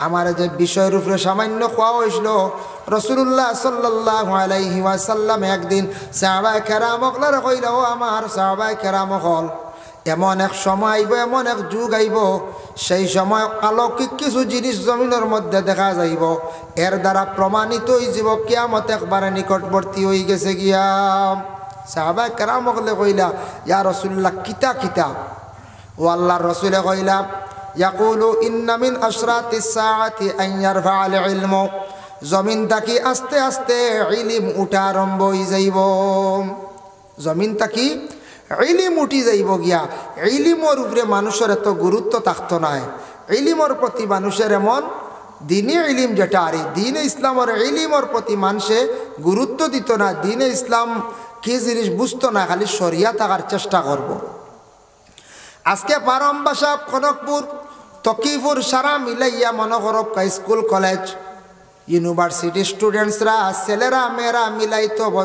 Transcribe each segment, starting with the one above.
আমার যে বিষয়ের উপরে সামান্য খোয়া হয়েছিল, রাসূলুল্লাহ সাল্লাল্লাহু আলাইহি ওয়াসাল্লাম একদিন সাহাবায়ে কেরামকলারে কইল, ও আমার সাহাবায়ে কেরামকল, এমন এক সময় আইব, এমন এক যুগ আইব, সেই সময় অলৌকিক কিছু জিনিস জমিনের মধ্যে দেখা যাইব, এর দ্বারা প্রমাণিত হইব কিয়ামত একবারে নিকটবর্তী হয়ে গেছে গিয়া। সাহাবায়ে কেরামকলে কইলা, ইয়া রাসূলুল্লাহ, কিতা কিতা? ও আল্লাহর রাসূলে কইলা, ইয়াকুলু ইন্না মিন আশরাতিস সাআতি আন ইয়ারফা'আল ইলমু, জমিন তাকি আস্তে আস্তে ইলম উঠা আরম্ভ হই যাইব। জমিন তাকি ইলম উঠি যাইব গিয়া। ইলমের উপরে মানুষের এত গুরুত্ব থাকতো না। ইলমের প্রতি মানুষের এমন দিনে ইলম যেটা, আর দিনে ইসলামের ইলমের প্রতি মানুষে গুরুত্ব দিত না। দিনে ইসলাম কি জিনিস বুঝতো না, খালি শরিয়া থাকার চেষ্টা করব। আজকে পারম্বা সাহেব, খনকপুর, তকিপুর সারা মিলাইয়া মনে করব স্কুল কলেজ ইউনিভার্সিটি স্টুডেন্টসরা, ছেলেরা মেয়েরা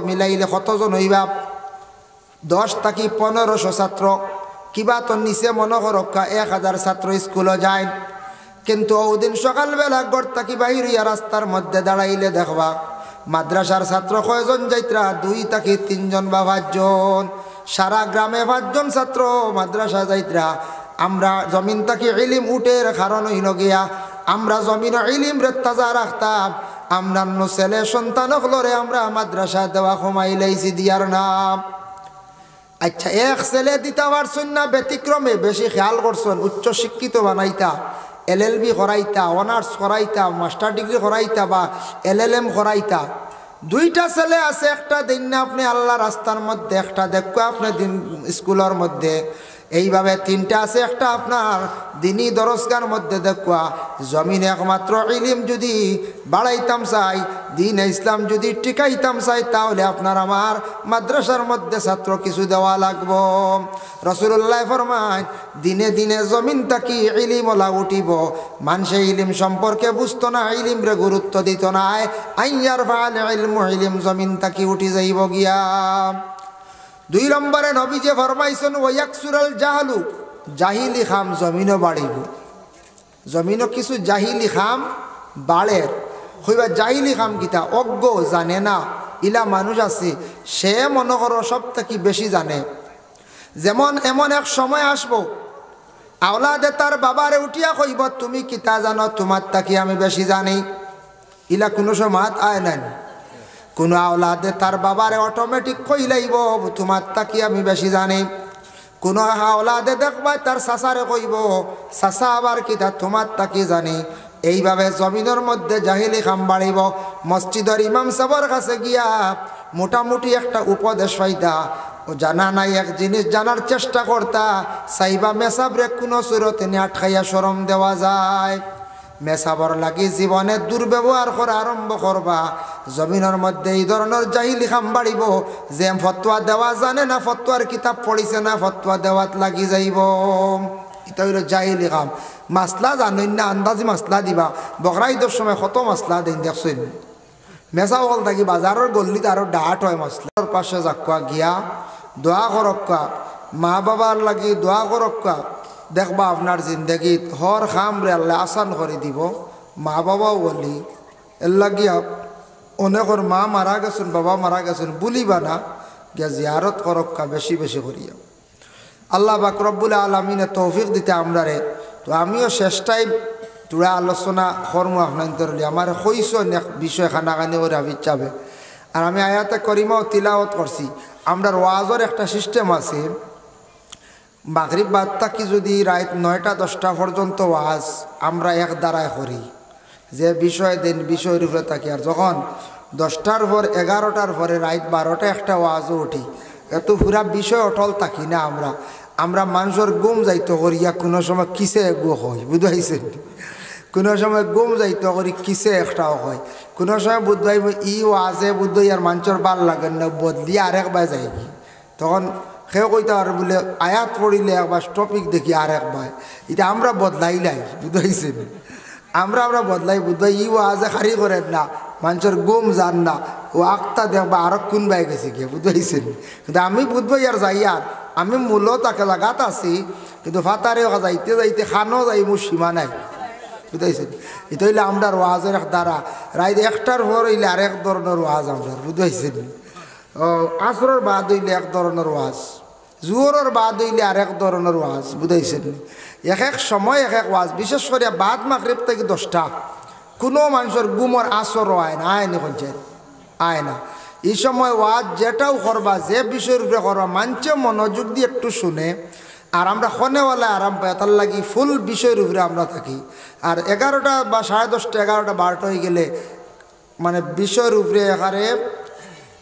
মিলাইলে কতজন হইবা? 10 থেকে 1500 ছাত্র, কিবা তো নিচে মনে করব 1000 ছাত্র স্কুলে যায়। কিন্তু ওদিন সকালবেলা ঘর থেকে বাহির হইয়া রাস্তার মধ্যে দাঁড়াইলে দেখবা মাদ্রাসার ছাত্র কয়জন যাইত্রা? 2 থেকে 3 জন বা 5 জন। সারা গ্রামে 5 জন ছাত্র মাদ্রাসা যাইত্রা। আমরা জমিন থেকে ইলম উঠের কারণ হইল গিয়া আমরা জমিন ইলম রে তাজা রাখতাম। আমরা ছেলে সন্তানগুলোরে আমরা মাদ্রাসা দেওয়া কমাই লাইছি দিয়ার নাম। আচ্ছা, এক ছেলে দিতে পারছেন না, ব্যতিক্রমে বেশি খেয়াল করছেন, উচ্চ শিক্ষিত বানাইতা, LLB করাইতা, অনার্স করাইতা, মাস্টার ডিগ্রি করাইতা বা LLM করাইতা। 2টা ছেলে আছে, একটা দিন না আপনি আল্লাহ রাস্তার মধ্যে, একটা দেখো আপনি দিন স্কুলের মধ্যে, এইভাবে 3টা আছে, একটা আপনার দিনই দরজগার মধ্যে দেখুয়া। জমিনে একমাত্র ইলম যদি বাড়াইতাম চাই, দিন ইসলাম যদি টিকাইতাম চাই, তাহলে আপনার আমার মাদ্রাসার মধ্যে ছাত্র কিছু দেওয়া লাগবো। রাসূলুল্লাহ ফরমায়, দিনে দিনে জমিন থাকি ইলম ওলা উঠিব। মানুষে ইলম সম্পর্কে বুঝতো না, ইলমরে গুরুত্ব দিত না। আইয়ার ফাল ইলমু, ইলম জমিন থাকি উঠি যাইব গিয়া। 2 নম্বরে নবীজি ফরমাইছেন, ওয়াকসুরাল জাহলু, জাহিলি খাম জমিনও বাড়িব। জমিনও কিছু জাহিলি খাম বাড়ে। হইবা জাহিলি খাম কিতা? অজ্ঞ, জানে না ইলা মানুষ আছে, সে মনে করো সব থেকে বেশি জানে। যেমন এমন এক সময় আসবো, আওলাদে তার বাবারে উঠিয়া কইব, তুমি কিতা জানো, তোমার তাকি আমি বেশি জানি। ইলা কোনো সময় আয় নাই। কোনো আওলাদে তার বাবারে অটোমেটিক কইলাইব, তোমার তাকি আমি বেশি জানি। কোনো আওলাদে দেখবা তার চাচারে কইব, চাচা আবার কিতা তোমার তাকি জানি। এইভাবে জমিনের মধ্যে জাহিলি খাম বাড়িব। মসজিদের ইমাম সাহেবের কাছে গিয়া মোটামুটি একটা উপদেশ পাইতা, ও জানা নাই এক জিনিস জানার চেষ্টা করতা, সাইবা মেসাবরে কোনো সুরতে আটকাইয়া শরম দেওয়া যায়। মেসাবর লাগি জীবনে দুর্ব্যবহার করা আরম্ভ করবা, জমিনের মধ্যে এই ধরনের জাহিলি খাম বাড়িব। যে ফতোয়া দেওয়া জানে না, ফতোয়ার কিতাব পড়িছে না, ফতোয়া দেওয়াত লাগি যাইব। এটা হইল জাহিলি খাম। মাসলা জানেন না, আন্দাজি মাসলা দিবা। বকরা ঈদের সময় কত মাসলা দেন দেখছেন। মেসা বল থাকি বাজারের গল্লিতে আরো ডাট হয়। মাসলার পাশে যাক্কা গিয়া দোয়া করক্কা, মা বাবার লাগি দোয়া করক্কা। দেখবা আপনার জিন্দগিত হর খাম রে আল্লাহ আসান করে দিব। মা বাবাও বলি এর লাগিয়া অনেকর মা মারা গেছেন, বাবা মারা গেছেন, বলিবা না, গিয়া জিয়ারত করক্কা বেশি বেশি করিয়া। আল্লাহ পাক রব্বুল আলামিনে তৌফিক দিতে আমরা রে। তো আমিও শেষটাই তোরা আলোচনা করবো আপনার ধরলি আমার কইস বিষয় খানাখানি করে আমি চাবে। আর আমি আয়াতে করিমাও তিলাওয়াত করছি। আমরা ওয়াজের একটা সিস্টেম আছে, মাগরিব বাদ থাকি যদি রাত 9টা-10টা পর্যন্ত ওয়াজ আমরা এক দ্বারায় করি, যে বিষয় দিন বিষয়ের উপরে থাকি। আর যখন 10টার পর 11টার পরে রাত 12টা একটা ওয়াজও উঠি, এত পুরা বিষয় অটল থাকি না আমরা মানুষের গুম যাইতো করিয়া কোনো সময় কিসে গো হয়, বুঝাইছেন? কোনো সময় গুম যাইতো করি কিসে একটাও হয়। কোনো সময় বুধবাই ই ওয়াজে বুধবাই আর মানুষের ভাল লাগে না, বদলি আরেকবার যাইবি। তখন সেও কইতে আর বলে আয়াত পড়িলে একবার টপিক দেখি আরেকবার, এটা আমরা বদলাইলাই, বুঝাইছেন? আমরা বদলাই বুধবাই ই ওয়াজে খারি করেন না, মানুষের গুম যান না, ও আখতা দেখবা আরো কোন বাই গেছে গিয়ে, বুঝাইছেন? কিন্তু আমি বুধবাই আর যাই, আর আমি মূলত তাকে লাগাত আছি, কিন্তু ফাতারে যাইতে যাইতে খানো যাই মোর সীমা নাই। বুঝাইছেন? এটা হইলে আমরা ওয়াজের এক দ্বারা রাইত একটার পর হইলে আরেক ধরনের ওয়াজ আমরা, বুঝাইছেন? আসরের বাদ হইলে এক ধরনের ওয়াজ, জোহরের বাদ হইলে আরেক ধরনের ওয়াজ, বুঝাইছেন? এক এক সময় এক এক ওয়াজ, বিশেষ করে বাদ মাগরিব থেকে 10টা কোনো মানুষের গুমর আসরও আয় না, আয় নি পঞ্চায়েত আয় না। এই সময় ওয়াজ যেটাও করবা, যে বিষয়ের উপরে করবা, মানছে মনোযোগ দিয়ে একটু শুনে, আর আমরা খনেওয়ালা আরাম পাই, তার লাগি ফুল বিষয়ের উপরে আমরা থাকি। আর 11টা বা 10:30, 11টা 12টা হয়ে গেলে মানে বিষয়ের উপরে এখানে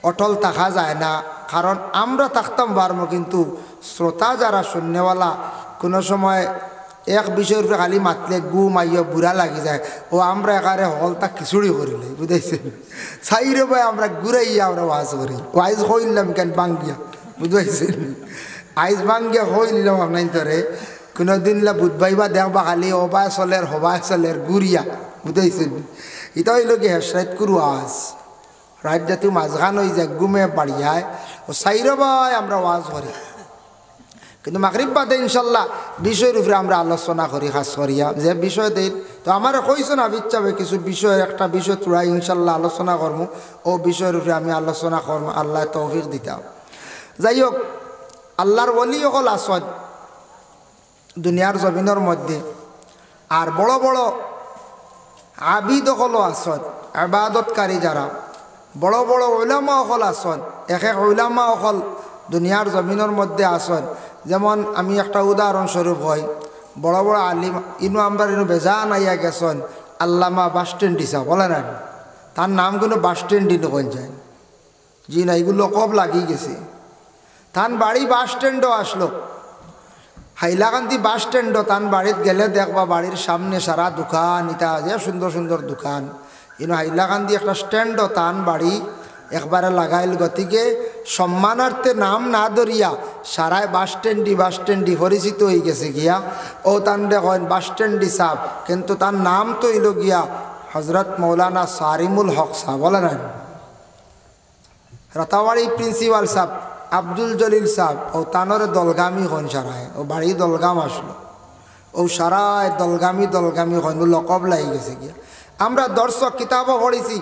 অটল থাকা যায় না, কারণ আমরা থাকতাম পারবো, কিন্তু শ্রোতা যারা শূন্যওয়ালা কোনো সময় এক বিষয়ের উপরে খালি মাতলে গুম আইয়া বুড়া লাগি যায়, ও আমরা একারে হলতা খিচুড়ি করিলে, বুঝাইছেন? সাইরে ভাই আমরা ঘুরাইয়া আমরা ওয়াজ করি, ওয়াইজ হইলাম কেন বাঙ্গিয়া, বুঝাইছেন? আইজ বাঙ্গিয়া হইলাম আপনার ধরে কোনোদিন বুধবাইবা দেখবা খালি হবায় চলের গুড়িয়া, বুঝাইছেন? এটা হইল কি হেসরাইত করু আওয়াজ, রাত জাতি মাঝখান হয়ে যায় গুমে বাড়িয়ায়, ও সাইরে ভাই আমরা ওয়াজ করি। কিন্তু মাগরিব বাদে ইনশাল্লাহ বিষয়ের উপরে আমরা আলোচনা করি, খাস করিয়া যে বিষয় দেই। তো আমার কইছো না ইচ্ছাবে কিছু বিষয়, একটা বিষয় তোরা ইনশাল্লাহ আলোচনা করবো, ও বিষয়ের উপরে আমি আলোচনা করবো, আল্লাহ তৌফিক দিতাম। যাই হোক, আল্লাহর ওলি সকল আসন দুনিয়ার জমিনের মধ্যে, আর বড় বড় আবিদ সকলও আসন, ইবাদতকারী যারা বড় বড় উলামা সকল আসন, এক এক উলামা সকল দুনিয়ার জমিনের মধ্যে আসন। যেমন আমি একটা উদাহরণস্বরূপ হয়, বড় বড় আলিম ইনু আমরা ইনু বেজান আইয়া গেছেন, আল্লামা বাসস্ট্যান্ড হিসাব বলে না, তার নাম কোনো বাসস্ট্যান্ডই নকন যায়, জি না, এগুলো কব লাগিয়ে গেছে। তান বাড়ি বাসস্ট্যান্ডও আসলো, হাইলাকান্দি বাসস্ট্যান্ডও, তান বাড়িতে গেলে দেখবা বাড়ির সামনে সারা দোকান, ইটা যে সুন্দর সুন্দর দোকান। ইনু হাইলাকান্দি একটা স্ট্যান্ডও তান বাড়ি একবারে লাগাইল, গতিকে সম্মানার্থে নাম না ধরিয়া সারায় বাসস্ট্যান্ডি পরিচিত হয়ে গেছে গিয়া। ও তান দেখেন বাসস্ট্যান্ডি সাহ, কিন্তু তার নাম তো হইল গিয়া হজরত মৌলানা সারিমুল হক সাহ, বলে না? রাতাবাড়ি প্রিন্সিপাল সাহ আব্দুল জলিল সাহ, ও তানরে দলগামী হন সারায়, ও বাড়ি দলগাম আসলো, ও সারায় দলগামী হন, লকব লাগি গেছে গিয়া। আমরা দর্শক কিতাবও পড়েছি,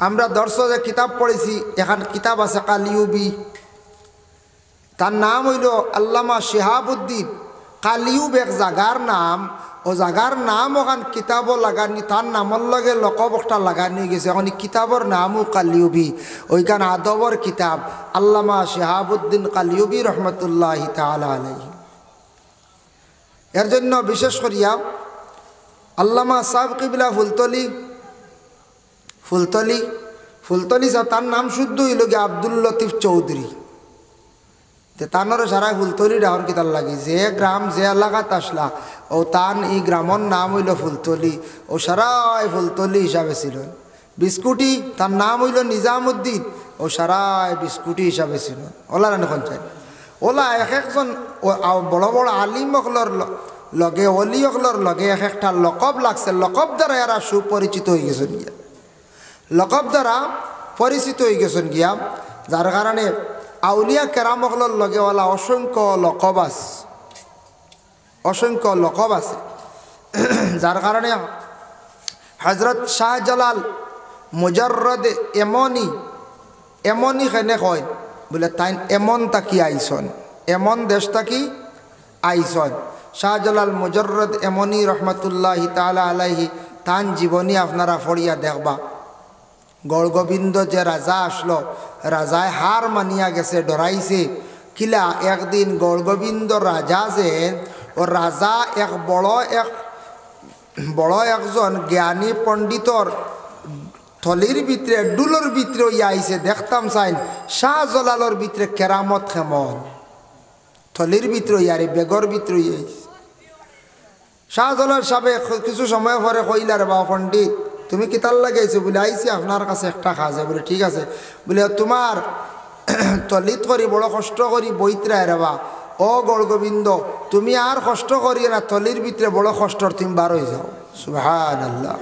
আমরা দর্শকে কিতাব পড়েছি, এখান কিতাব আছে কালিউবি, তার নাম হইল আল্লামা শিহাবুদ্দিন কালিউব, এক জাগার নাম, ও জাগার নাম ওখান কিতাবও লাগানি, তার নামর লগে লকব একটা লাগানি গেছে, এখন কিতাবর নামও কালিউবি, ওইখান আদবর কিতাব আল্লামা শিহাবুদ্দিন কালিউবি রহমতুল্লাহ তাআলা আলাইহি। এর জন্য বিশেষ করিয়া আল্লামা সাহেব কিবলা ফুলতলি সাহেব, তার নাম শুদ্ধ হইল গিয়ে আব্দুল লতিফ চৌধুরী। তানোর সারা ফুলতলি ডাহর কিতার লাগি, যে গ্রাম যে এলাকাত আসলা, ও তান এই গ্রামের নাম হইল ফুলতলি, ও সারাই ফুলতলি হিসাবে ছিল। বিস্কুটি, তার নাম হইল নিজামুদ্দিন, ও সারাই বিস্কুটি হিসাবে ছিল। ওলা রান চাই, ওলা এক একজন বড় বড় আলিম অকলর লগে, অলি অকলর লগে এক একটা লকব লাগছে, লকব দ্বারা এরা সুপরিচিত হয়ে গেছেন গিয়া, লকব দ্বারা পরিচিত হয়ে গেছেন গিয়া, যার কারণে আউলিয়া কেরামকলর লগে ওলা অসংখ্য লকব আছে, যার কারণে হজরত শাহজালাল মুজাররদ এমনই খেনে কয়, বলে তাই এমন তাকি আইসন, এমন দেশ তাকি আইসন। শাহজালাল মুজাররদ এমনই রহমতুল্লাহ তাআলা আলাইহি, তান জীবনী আপনারা পড়িয়া দেখবা। গড়গোবিন্দ যে রাজা আসলো, রাজায় হার মানিয়া গেছে, ডরাইছে কিলা। একদিন গড়গোবিন্দ রাজা যে, ও রাজা এক বড় একজন জ্ঞানী পণ্ডিতর থলির ভিতরে ডুলোর ভিতরে ইয়া আইছে, দেখতাম চাইন শাহজালালর ভিতরে কেরামত কেমন, থলির ভিতরে ইয়ারে বেগর ভিতরে আইছে। শাহজালাল সাহেব কিছু সময় পরে কইলার, বা পণ্ডিত তুমি কিতার লাগাইছো? বলে আইছি আপনার কাছে একটা কাজে। বলে ঠিক আছে। বলে তোমার তলিত করি বড় কষ্ট করি বইতরা রেবা, ও গড়গোবিন্দ তুমি আর কষ্ট করি না, তলির ভিতরে বড় কষ্টর তুমি বার হয়ে যাও। সুবহানাল্লাহ,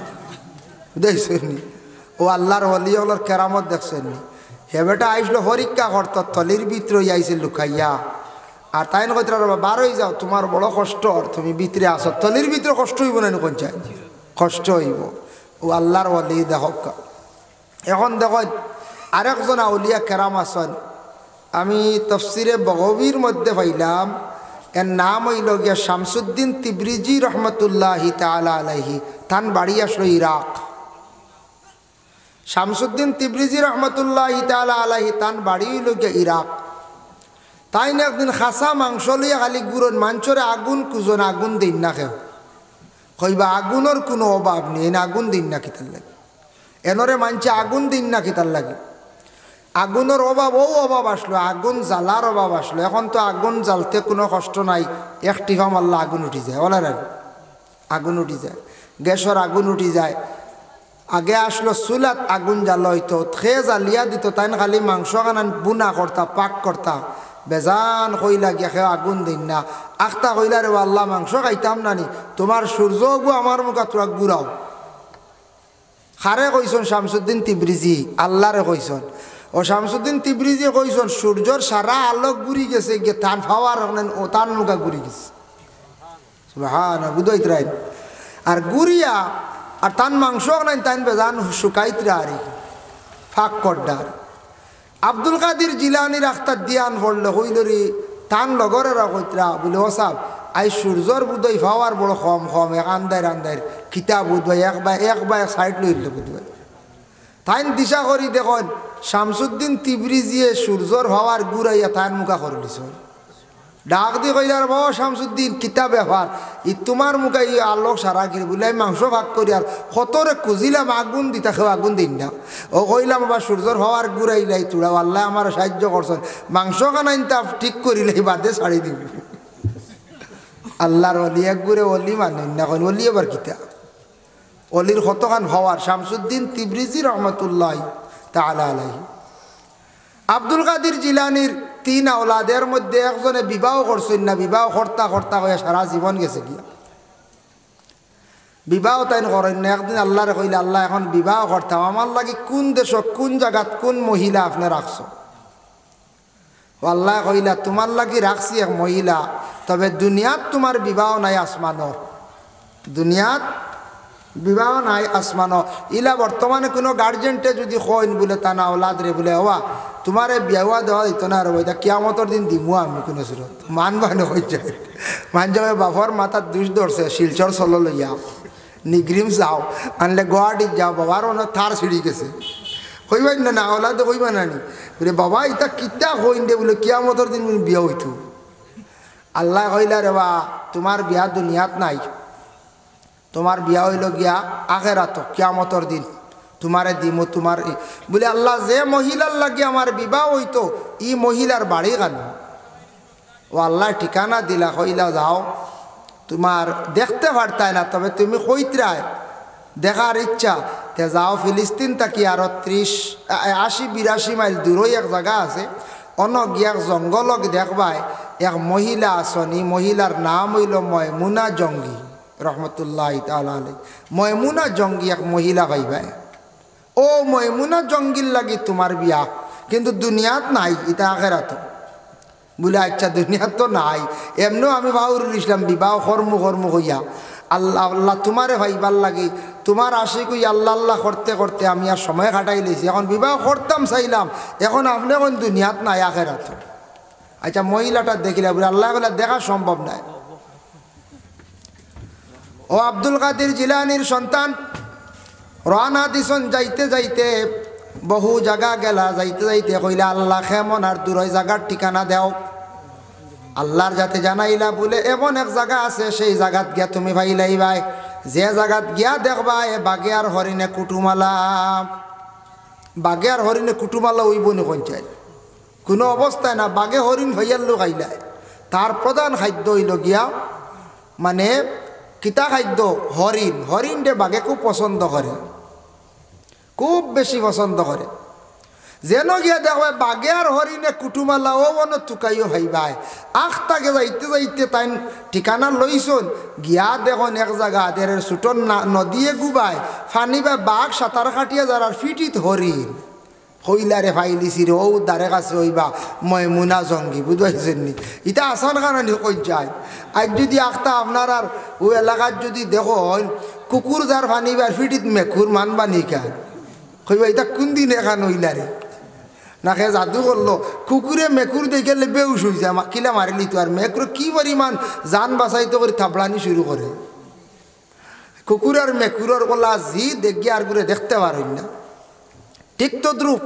দেখছেননি? ও আল্লাহর ওলি হলোর কেরামত দেখছেননি? হে বেটা আইসলো পরীক্ষা করত, তলির ভিতরে আইসে লুকাইয়া, আর তাই নয়তরা বার হয়ে যাও, তোমার বড় কষ্ট, তুমি ভিতরে আসো, তলির ভিতরে কষ্ট হইব না কোন চাই, কষ্ট হইব। ও আল্লাহর ওয়ালি দেখক। এখন দেখুন আরেকজন আউলিয়া কেরাম আছেন, আমি তফসিরে বগবীর মধ্যে পাইলাম, এর নাম হইল গিয়া শামসুদ্দিন তিবরিজি রহমতুল্লাহি তাআলা আলাইহি। তান বাড়ি আসলো ইরাক। শামসুদ্দিন তিবরিজি রহমতুল্লাহি তাআলা আলাইহি তান বাড়ি হইল গিয়া ইরাক। তাই না একদিন খাসা মাংস লইয়া খালি গুড়ন মাঞ্চরে আগুন কুজন, আগুন দিন না খেও, কইবা আগুনের কোনো অভাব নেই, এনে আগুন দিন না কিতার লাগে, এনরে মানছে আগুন দিন না কিতার লাগে। আগুনের অভাব, ও অভাব আসলো, আগুন জ্বালার অভাব আসলো। এখন তো আগুন জ্বালতে কোনো কষ্ট নাই, এক টিফা মারলে আগুন উঠি যায়, বলার আগুন উঠি যায়, গ্যাসের আগুন উঠি যায়। আগে আসলো চুলাত আগুন জ্বালা হইতো, খেয়ে জ্বালিয়া দিত, তাই খালি মাংস কানান বুনা করতা, পাক করতা, বেজান কইলা গিয়া খেয়ে আগুন দিন না। আখতা কইলা রে আল্লাহ মাংস খাইতাম নানি, তোমার সূর্য গু আমার মুখা তোরা গুড়াও। খারে কইসন শামসুদ্দিন তিবরিজি, আল্লাহরে কইসন। ও শামসুদ্দিন তিবরিজি কইসন সূর্যর সারা আলোক ঘুরি গেছে গিয়ে তান ফাওয়ার ও তান মুখা ঘুরি গেছে। সুবহানাল্লাহ, বুঝাইত রাই আর গুড়িয়া আর তান মাংস নাই, তান বেজান শুকাইতরা আর ফাঁক করডার। আব্দুল কাদির জিলানির আখতার দিয়ান পড়লে হইল রে তান লগরেরা কইতরা বলে ও সাহেব আই সূর্যর বুধই ফাওয়ার বড় কম কম, এক আন্দার আন্দার কিতাব বুধবাই এক বা সাইড লইল বুধবাই। তাইন দিশা করি দেখুন শামসুদ্দিন তিবরিজিয়ে সূর্যর ফাওয়ার গুড়াইয়া তাইন মুখা করে দিছ। ডাক দিয়ে কইলার বাবা শামসুদ্দিন কিতাব ব্যাপার, ই তোমার মুখে ই আলোক সারা কিনে বলে মাংস ভাগ করি আর কতরে খুঁজিলাম আগুন দিতা খেয়ে আগুন দিন না। ও কইলাম বাবা সূর্যর হওয়ার গুড়াইলাই তুড়া, আল্লাহ আমার সাহায্য করছেন, মাংস কানাইন তা ঠিক করিলাই বাদে ছাড়ি দিব। আল্লাহর অলি এক গুড়ে অলি মানেন না, অলি এবার কিতা অলির কতখান হওয়ার। শামসুদ্দিন তিবরিজি রহমতুল্লাহ তাআলা আলাইহি। আব্দুল কাদির জিলানির 3 আওলাদের মধ্যে একজনে বিবাহ করছেন না, বিবাহ কর্তা কর্তা হয়ে সারা জীবন গেছে গিয়া, বিবাহ তাই করেন না। একদিন আল্লাহরে কইলে আল্লাহ এখন বিবাহ করতাম, আমার লাগে কোন দেশ কোন জায়গাত কোন মহিলা আপনি রাখছ? আল্লাহ কইলা তোমার লাগি রাখছি এক মহিলা, তবে দুনিয়াত তোমার বিবাহ নাই আসমানো, দুনিয়াত বিবাহ নাই আসমানো। ইলা বর্তমানে কোনো গার্জেন্টে যদি কইন বলে তা না ওলাদ রে বলে হওয়া তোমার বিয়া দেওয়া দিত না আর ওইটা কিয়ামতর দিন দিমু আমি কোনো সুরত মানবানো হয়ে যায়। মান যাবে বাবার মাথার দুষ ধরছে, শিলচর চলো লইয়া নিগ্রিম যাও, আনলে গুয়াহাটিত যাও, বাবার অন্য থার ছিঁড়ি গেছে, কইবাই না ওলাদে কইবা নানি বলে বাবা ইটা কিতা কইন দে বলে কিয়ামতর দিন বিয়া হইতো। আল্লাহ কইলা রে বা তোমার বিয়া দুনিয়াত নাই, তোমার বিয়া হইল গিয়া আখেরাত কিয়ামতর দিন, তোমারে দিমু তোমার বলে আল্লাহ যে মহিলার লাগি আমার বিবাহ হইতো ই মহিলার বাড়ি গান। ও আল্লাহ ঠিকানা দিলা, কইলা যাও তোমার দেখতে পারতাই না, তবে তুমি কইতরায় দেখার ইচ্ছা তে যাও ফিলিস্তিন তাকি আরো 80-82 মাইল দূরই এক জায়গা আছে, অন গিয়া জঙ্গল দেখবাই এক মহিলা আসন, ই মহিলার নাম হইল ময়মুনা জঙ্গি রহমতুল্লাহ তাআলা আলাইহি। ময়মুনা জঙ্গি এক মহিলা ভাইবাই, ও ময়মুনা জঙ্গির লাগি তোমার বিয়া, কিন্তু দুনিয়াত নাই, এটা আখেরাত। বলে আচ্ছা দুনিয়াত তো নাই, এমনিও আমি বাহুরুল ইসলাম বিবাহ কর্ম হইয়া আল্লাহ আল্লাহ তোমারে ভাইবার লাগি তোমার আশিক হই আল্লাহ আল্লাহ করতে করতে আমি আর সময় কাটাই লেছি, এখন বিবাহ করতাম চাইলাম, এখন আপনি এখন দুনিয়াত নাই আখেরাত। আচ্ছা মহিলাটা দেখিলা বলে আল্লাহ বলে দেখা সম্ভব নাই। ও আব্দুল কাদির জিলানির সন্তান রানা দিছন, যাইতে যাইতে বহু জায়গা গেলা, যাইতে যাইতে কইলা আল্লাহ কেমন আর দূর জায়গার ঠিকানা দেও। আল্লাহর যাতে জানাইলা বলে এমন এক জায়গা আছে, সেই জায়গাত গিয়া তুমি ভাইলাই ভাই, যে জায়গাত গিয়া দেখবা এ বাঘে আর হরিণে কুটুমালা, বাঘে আর হরিণে কুটুমালা ওইব নি পঞ্চায়েত কোনো অবস্থায় না, বাঘে হরিণ হইয়ার লোক আইলায়। তার প্রধান খাদ্য হইল গিয়া মানে কিতা খাদ্য, হরিণ। হরিণে বাঘে খুব পছন্দ করে, খুব বেশি পছন্দ করে। যেন গিয়া দেখবে বাঘে আর হরিণে কুটুমালা ও মন টুকাইও ভাইবাই। আখটাকে যাইতে যাইতে তাই ঠিকানা লইছন, গিয়া দেখুন এক জায়গা এর ছোট নদীয়ে গুবায় ফানি বা বাঘ সাঁতার কাটিয়া যার আর ফিটিত হরিণ। হইলারে ফাইলিছির ও দ্বারে কাছে হইবা ময়মুনা জঙ্গি বুঝবাইছেন নি ইটা আসান কারণে কই যায় আজ যদি আখতা আপনার আর ও এলাকার যদি দেখো কুকুর যার ফানিবার ফিটিত মেকুর মানবা নিকা কইবা এটা কোন দিন এখান হইলারে নাকে জাদু করলো কুকুরে মেকুর দেখে বেউস হয়েছে কিলা মারিলি তো আর মেকুর কি পরিমাণ জান বাঁচাইতে করে থাবড়ানি শুরু করে কুকুর আর মেকুরের গলা জি দেখি আর করে দেখতে পারেন না ঠিক তদ্রুপ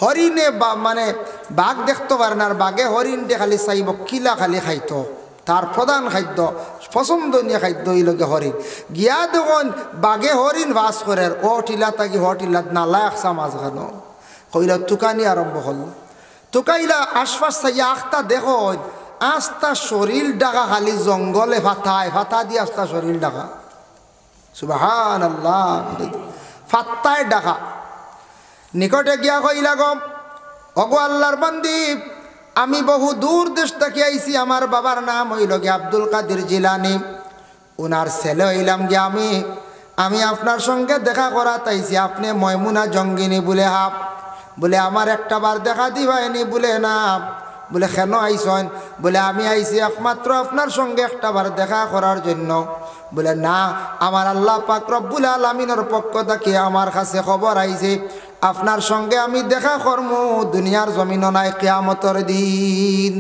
হরিণে মানে বাঘ দেখতে পারে না আর বাঘে হরিণে খালি চাইব কিলা খালি খাইতো তার প্রধান খাদ্য পছন্দনীয় খাদ্য হইলকে হরিণ গিয়া দেখুন বাঘে হরিণ বাস করে ও টিলা তাকি হ টিলা নালা একসা মাছ খানো কইলা তুকানি আরম্ভ হল তুকাইলা আশপাশ চাইয়া আখতা দেখো আস্তা শরীর ডাকা খালি জঙ্গলে ফাতা দিয়ে আস্তা শরীর ডাকা সুবহানাল্লাহ ফাত্তায় ডাকা নিকটে গিয়া কইলা গম অগো আল্লাহর বান্দি আমি বহু দূর দেশ থেকে আইছি আমার বাবার নাম হইল গিয়া আব্দুল কাদের জিলানি উনার ছেলে হইলাম গিয়া আমি আপনার সঙ্গে দেখা করা তাইছি আপনি ময়মুনা জঙ্গিনী বলে হাপ বলে আমার একটা বার দেখা দিবাইনি বলে না বলে কেন আইসন বলে আমি আইছি একমাত্র আপনার সঙ্গে একটা বার দেখা করার জন্য বলে না আমার আল্লাহ পাক রব্বুল আলামিনের পক্ষ থেকে আমার কাছে খবর আইছে আপনার সঙ্গে আমি দেখা করমু দুনিয়ার জমিন নাই কিয়ামতের দিন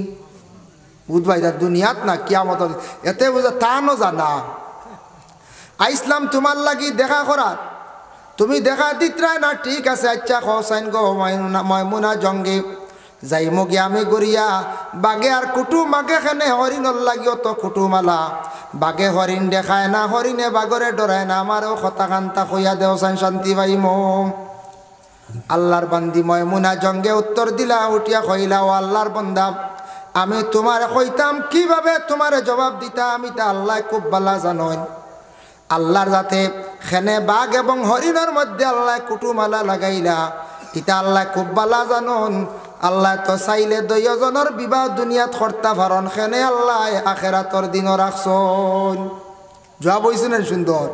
বুঝবাই দুনিয়াত না কিয়ামতের এতে বুঝা তা ন জানা আইসলাম তোমার লাগি দেখা করার তুমি দেখা দিত্রাই না ঠিক আছে আচ্ছা খসাইন গো ময়মুনা জঙ্গি যাইমু গিয়া আমি গড়িয়া বাঘে আর কুটুম বাঘে খানে হরিণর লাগিও তো কুটুমালা বাঘে হরিণ দেখায় না হরিণে বাঘরে ডরায় না আমারও কথা কান্তা কইয়া দেও শান্তি পাইম আল্লাহর বান্দি ময়মুনা জঙ্গে উত্তর দিলা উঠিয়া কইলা ও আল্লাহর বন্দা আমি তোমার কইতাম কিভাবে তোমার জবাব দিতা আমি তা আল্লাহ খুব ভালো জানেন আল্লাহর যাতে খেনে বাঘ এবং হরিণের মধ্যে আল্লাহ কুটুমালা লাগাইলা এটা আল্লাহ খুব ভালো জানন আল্লাহ তো চাইলে দুইজনের বিবাহ দুনিয়াত কর্তা ভারণ খেনে আল্লাহ আখেরাতর দিনও রাখছন জবাব হয়েছে না সুন্দর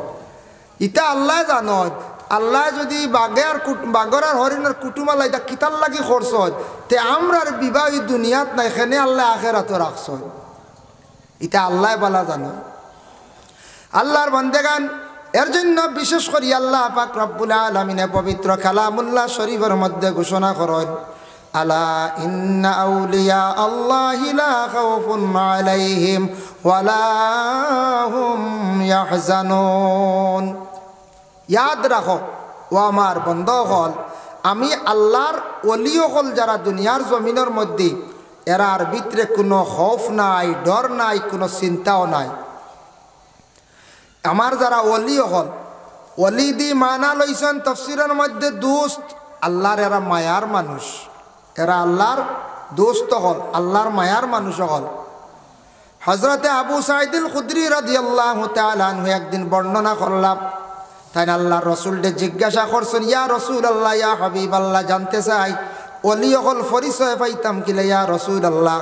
ইটা আল্লাহ জানন আল্লাহ যদি বাঘর আর হরিণের কুটুমালা এটা কিতার লাগি করছন তে আমরার বিবাহ দুনিয়াত নাই খেনে আল্লাহ আখেরাতও রাখছন এটা আল্লাহ ভালো জানন আল্লাহর বান্দেগান এর জন্য বিশেষ করে আল্লাহ পাক রব্বুল আলামিনে পবিত্র কালামুল্লাহ শরীফের মধ্যে ঘোষণা করেন আলা ইন্না আউলিয়া আল্লাহি লা খাউফুন আলাইহিম ওয়ালা হুম ইয়াহজানুন ইয়াদ রাখো ও আমার বন্ধুগণ আমি আল্লাহর ওলি হল যারা দুনিয়ার জমিনের মধ্যে এরার ভিতরে কোনো খৌফ নাই ডর নাই কোনো চিন্তাও নাই আমার যারা ওলি হল ওলি দি মানা লইছেন তফসিরের মধ্যে দোস্ত আল্লাহর এরা মায়ার মানুষ এরা আল্লাহর দোস্ত হল আল্লাহর মায়ার মানুষ হল হজরতে আবু সাঈদুল খুদরি রাদিয়াল্লাহু তাআলা আনহু একদিন বর্ণনা করলাম তাই আল্লাহর রসুলকে জিজ্ঞাসা করছেন ইয়া রাসূলুল্লাহ ইয়া হাবিবাল্লাহ জানতে চাই ওলি হল পরিচয় পাইতাম কিলা ইয়া রাসূলুল্লাহ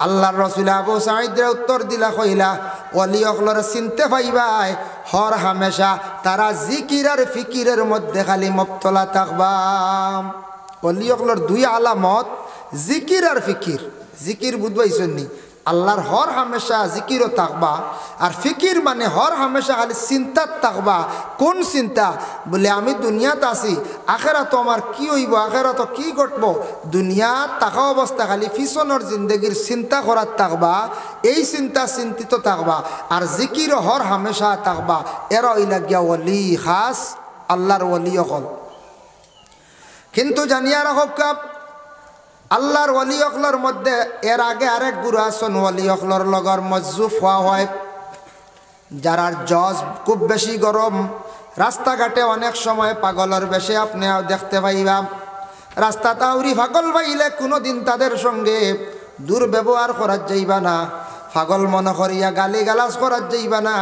আল্লাহর রসুল আবু সাঈদের উত্তর দিলা কইলা ওলি হলর চিনতে পাইবাই হর হামেশা তারা জিকির আর ফিকিরের মধ্যে খালি মুবতলা থাকবা ওলি হলর দুই আলামত জিকির আর ফিকির জিকির বুঝবাইছেন নি আল্লাহর হর হামেশা জিকিরও থাকবা আর ফিকির মানে হর হামেশা খালি চিন্তাত থাকবা কোন চিন্তা বলে আমি দুনিয়াত আছি আখেরাত আমার কি হইব আখেরাত কি ঘটবো দুনিয়াত থাকা অবস্থা খালি পিছনের জিন্দগির চিন্তা করার থাকবা এই চিন্তা চিন্তিত থাকবা আর জিকিরও হর হামেশা থাকবা এরা হইলা গিয়া ওলি খাস আল্লাহর ওলি হল কিন্তু জানিয়া রাখক আল্লাহর ওলি অখলর মধ্যে এর আগে আরেক গুরু আসন ওলি অখলর লগর মজ্জুফ হওয়া হয় যারার জজ খুব বেশি গরম রাস্তাঘাটে অনেক সময় পাগলের বেশে আপনি দেখতে পাইবা রাস্তা তাউরি পাগল পাইলে কোনোদিন তাদের সঙ্গে দুর্ব্যবহার করার যাইবা না পাগল মনে করিয়া গালি গালাজ করার যাইবা না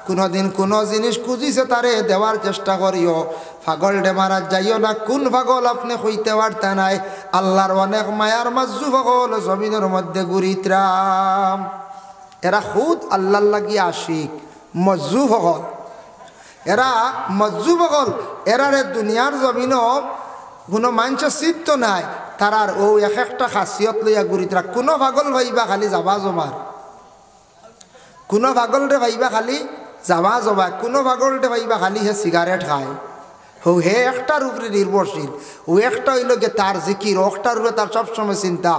কোনোদিন কোনো জিনিস খুঁজিছে তারে দেওয়ার চেষ্টা করিও পাগল ডেমারার যাইও না কোন পাগল আপনি হইতে পারতে নাই আল্লাহর অনেক মায়ার মাজু পাগল জমিনের মধ্যে ঘুরিত্রাম এরা খুদ আল্লাহর লাগি আশিক মজ্জু পাগল এরা মজ্জু পাগল এরারে দুনিয়ার জমিনও কোনো মানুষের চিত্ত নাই তারার ও এক একটা খাসিয়ত লইয়া ঘুরি তারা কোনো পাগল ভাইবা খালি যাবা জমার, কোনো পাগলরে ভাইবা খালি যাবা জবা, কোনো পাগলরে ভাইবা খালি হে সিগারেট খায়। হে একটার উপরে নির্ভরশীল, ও একটা হইল গে তার জিকির, ওটার উপরে তার সবসময় চিন্তা,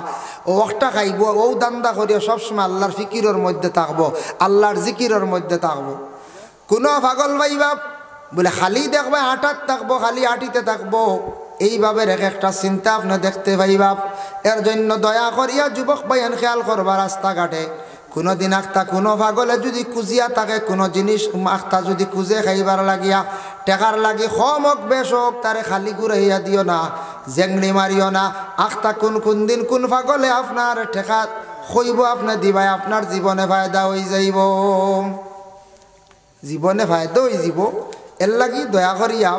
ও একটা খাইব, ও দান্দা করিয়া সবসময় আল্লাহর ফিকিরের মধ্যে থাকবো, আল্লাহর জিকিরের মধ্যে থাকবো। কোনো পাগল ভাইবা বলে খালি দেখবে হাঁটার থাকবো, খালি হাঁটিতে থাকবো, এইভাবে রেখে একটা চিন্তা আপনি দেখতে পাইবা। এর জন্য দয়া করিয়া যুবক ভাইয়ান খেয়াল করবা রাস্তাঘাটে কোনো দিন আখতা কোনো পাগলে যদি কুজিয়া থাকে, কোনো জিনিস আখতা যদি কুজে খাইবার লাগিয়া টেকার লাগি কম হোক বেশ হোক তারে খালি ঘুরাইয়া দিও না, জেংড়ি মারিও না। আখতা কোন দিন কোন পাগলে আপনার টেকা খইব আপনি দিবাই, আপনার জীবনে ফায়দা হয়ে যাইব, জীবনে ফায়দা হয়ে যাব। এর লাগি দয়া করিয়া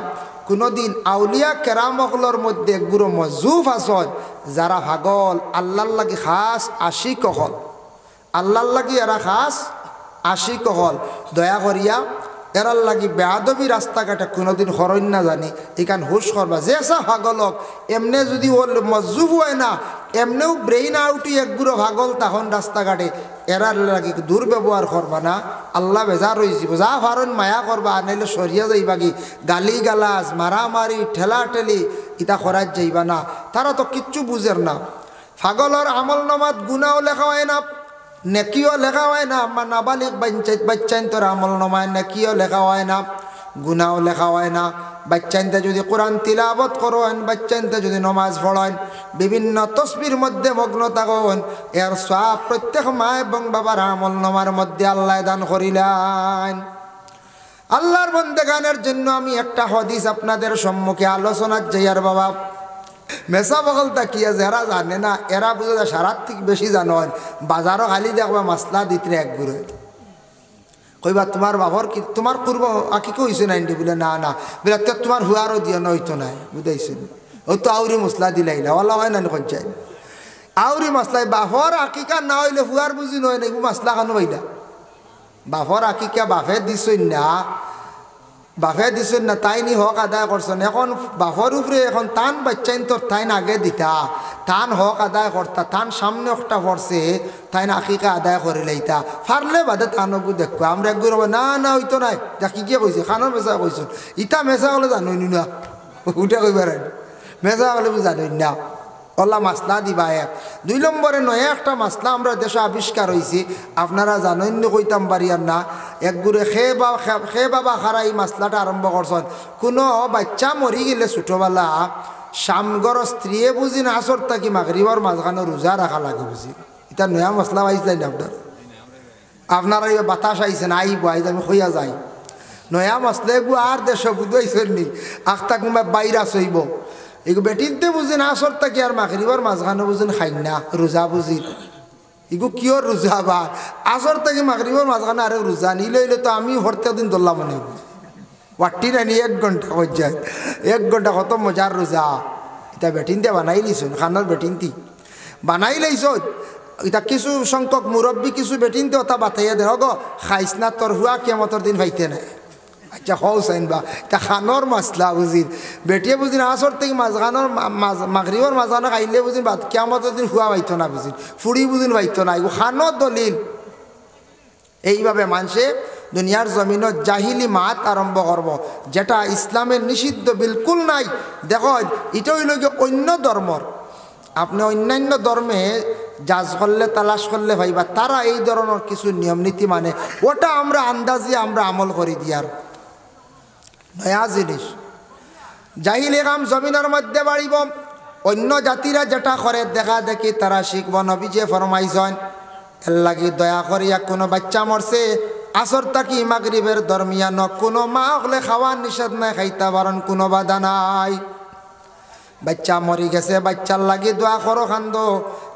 কোনো দিন আউলিয়া কেরামকলর মধ্যে একগুলো মজুফ আসন যারা পাগল আল্লাহর লাগি খাস আশিক হল, আল্লাহর লাগি এরা খাস আশিক হল, দয়া করিয়া এরার লাগি বেয়াদবি রাস্তাঘাটে কোনোদিন হরণ না জানি এখান হুশ করবা। যে সা পাগলক এমনে যদি ওর মজুফ হয় না, এমনেও ব্রেইন আউটি একগুলো পাগল তখন রাস্তাঘাটে এরার লাগি দুর্ব্যবহার করবা না, আল্লাহ বেজার হয়ে যাব। যা ফারণ মায়া করবা, নাইলে সরিয়া যাইবা কি গালি গালাজ মারামারি ঠেলা ঠেলি ইটা করার যাইবা না। তারা তো কিচ্ছু বুঝের না। পাগলর আমল নামাত গুনাও লেখা হয় না, নেকিও লেখা হয় না। আমার নাবালিক বাচ্চাইন তোর আমল নামায় নেকিও লেখা হয় না, গুনাও লেখা হয় না। বাচ্চাইনতে যদি কোরআন তিলাবত করেন, বাচ্চাইনতে যদি নমাজ পড়েন, বিভিন্ন তসবির মধ্যে মগ্ন থাকেন, এর সব প্রত্যেক মা এবং বাবার আমল নামার মধ্যে আল্লাহ দান করিলেন। আল্লাহর বন্দেগানের জন্য আমি একটা হাদিস আপনাদের সম্মুখে আলোচনার যাইয়ার বাবা। মেসা বগল তাকিয়া যারা জানে না এরা বুঝে যায় সারার থেকে বেশি জানেন। বাজারও খালি দেখবা মাসলা দিতে এক ঘুরে কইবা তোমার বাবার কি তোমার পূর্ব আঁকি হয়েছে না বলে না না বলে তো তোমার হুয়ারও দিয়ে নয়তো নাই বুঝাইছেন। ও তো আউরি মশলা দিলাইলা ওলা হয় না কঞ্চাই আউরি মশলাই বাফর আকিকা না হইলে হুয়ার বুঝি নয় না মশলা খানো বাইলা বাফর আকিকা বাফে দিছই না, বাফে দিছেন না তাই নি হক আদায় করছেন। এখন বাফর উপরে এখন টান বাচ্চাইন তোর তাইন আগে দিতা, টান হক আদায় করতা, টান সামনে একটা পড়ছে তাইন আকিকা আদায় করে লাইতা ফারলে বাদে টানকু দেখো। আমরা একগুর না না হইতো নাই দেখি গিয়ে কইছে খানোর মেসা কইছেন, ইটা মেসা হলে জানোই না উঠে কইবার মেসা হলে জানোই না। ওলা মাসলা দিবা এক। 2 নম্বরে নয় একটা মাসলা আমরা দেশে আবিষ্কার হয়েছি, আপনারা জানেন কইতাম পারিয়ার না। একগুড়ে খে বাবা খারা এই মাসলাটা আরম্ভ করছেন। কোনো বাচ্চা মরি গেলে ছোটোবেলা সামগর স্ত্রীয়ে বুঝি না আসর থাকি মাগরিবর মাঝখানে রোজা রাখা লাগে বুঝি। এটা নয়া মশলা পাইছিলেন আপনারা বাতাস আইছেন আইব আইজ আমি হইয়া যাই নয়া মশলা এগুলো আর দেশ বুঝাইছেন নি আখতা কোনোবা বাইরা চইব এগু বেটিতে বুঝি না আসর থাকি আর মাগরিবর মাঝখানে বুঝেন খাই না রোজা বুঝি এগু কিয়র রোজা বা আসর থাকি মাগরিবর মাঝখানে আরে রোজা নিলে তো আমি হরতে দিন ধরলাম মনে ওয়াটি রানি 1 ঘন্টা হয়ে যায় 1 ঘন্টা কত মজার রোজা। এটা বেটিনতে বানাই লিছুন খানার বেটিনতি বানাই লাইছ। এটা কিছু সংখ্যক মুরব্বী কিছু বেটিনতে ওটা বাতাইয়া দেন গো খাইস না তোর হুয়া কেমতর দিন ভাইতে নাই। আচ্ছা হও চাইন বা এটা খানোর মাসলা বুঝিন বেটিয়ে বুঝিন আসর থেকে মাঝখানোর মাগরিবর মাঝখানো খাইলে বুঝিন বাদ কেমতর দিন হুয়া ভাইতো না বুঝিন ফুড়ি বুঝিন ভাইতো না এগুলো খানোর দলিল। এইভাবে মানুষে দুনিয়ার জমিনত জাহিলি মাত আরম্ভ করব যেটা ইসলামের নিষিদ্ধ বিলকুল নাই। দেখো এটা হইল গিয়ে অন্য ধর্মর, আপনি অন্যান্য ধর্মে জাজ করলে তালাশ করলে ভাইবা তারা এই ধরনের কিছু নিয়ম নীতি মানে ওটা আমরা আন্দাজে আমরা আমল করি দিয়ার নয়া জিনিস। জাহিলি কাম জমিনের মধ্যে বাড়িব, অন্য জাতিরা যেটা করে দেখা দেখি তারা শিখব। নবীজি ফরমাইছেন এর লাগি দয়া করিয়া কোনো বাচ্চা মরছে আসর তাকি মাগরিবের দরমিয়ান কোনো মা হলে খাওয়ার নিষেধ নাই, খাইতে পারেন কোনো বাধা নাই। বাচ্চা মরি গেছে বাচ্চার লাগি দোয়া করো খান্দো,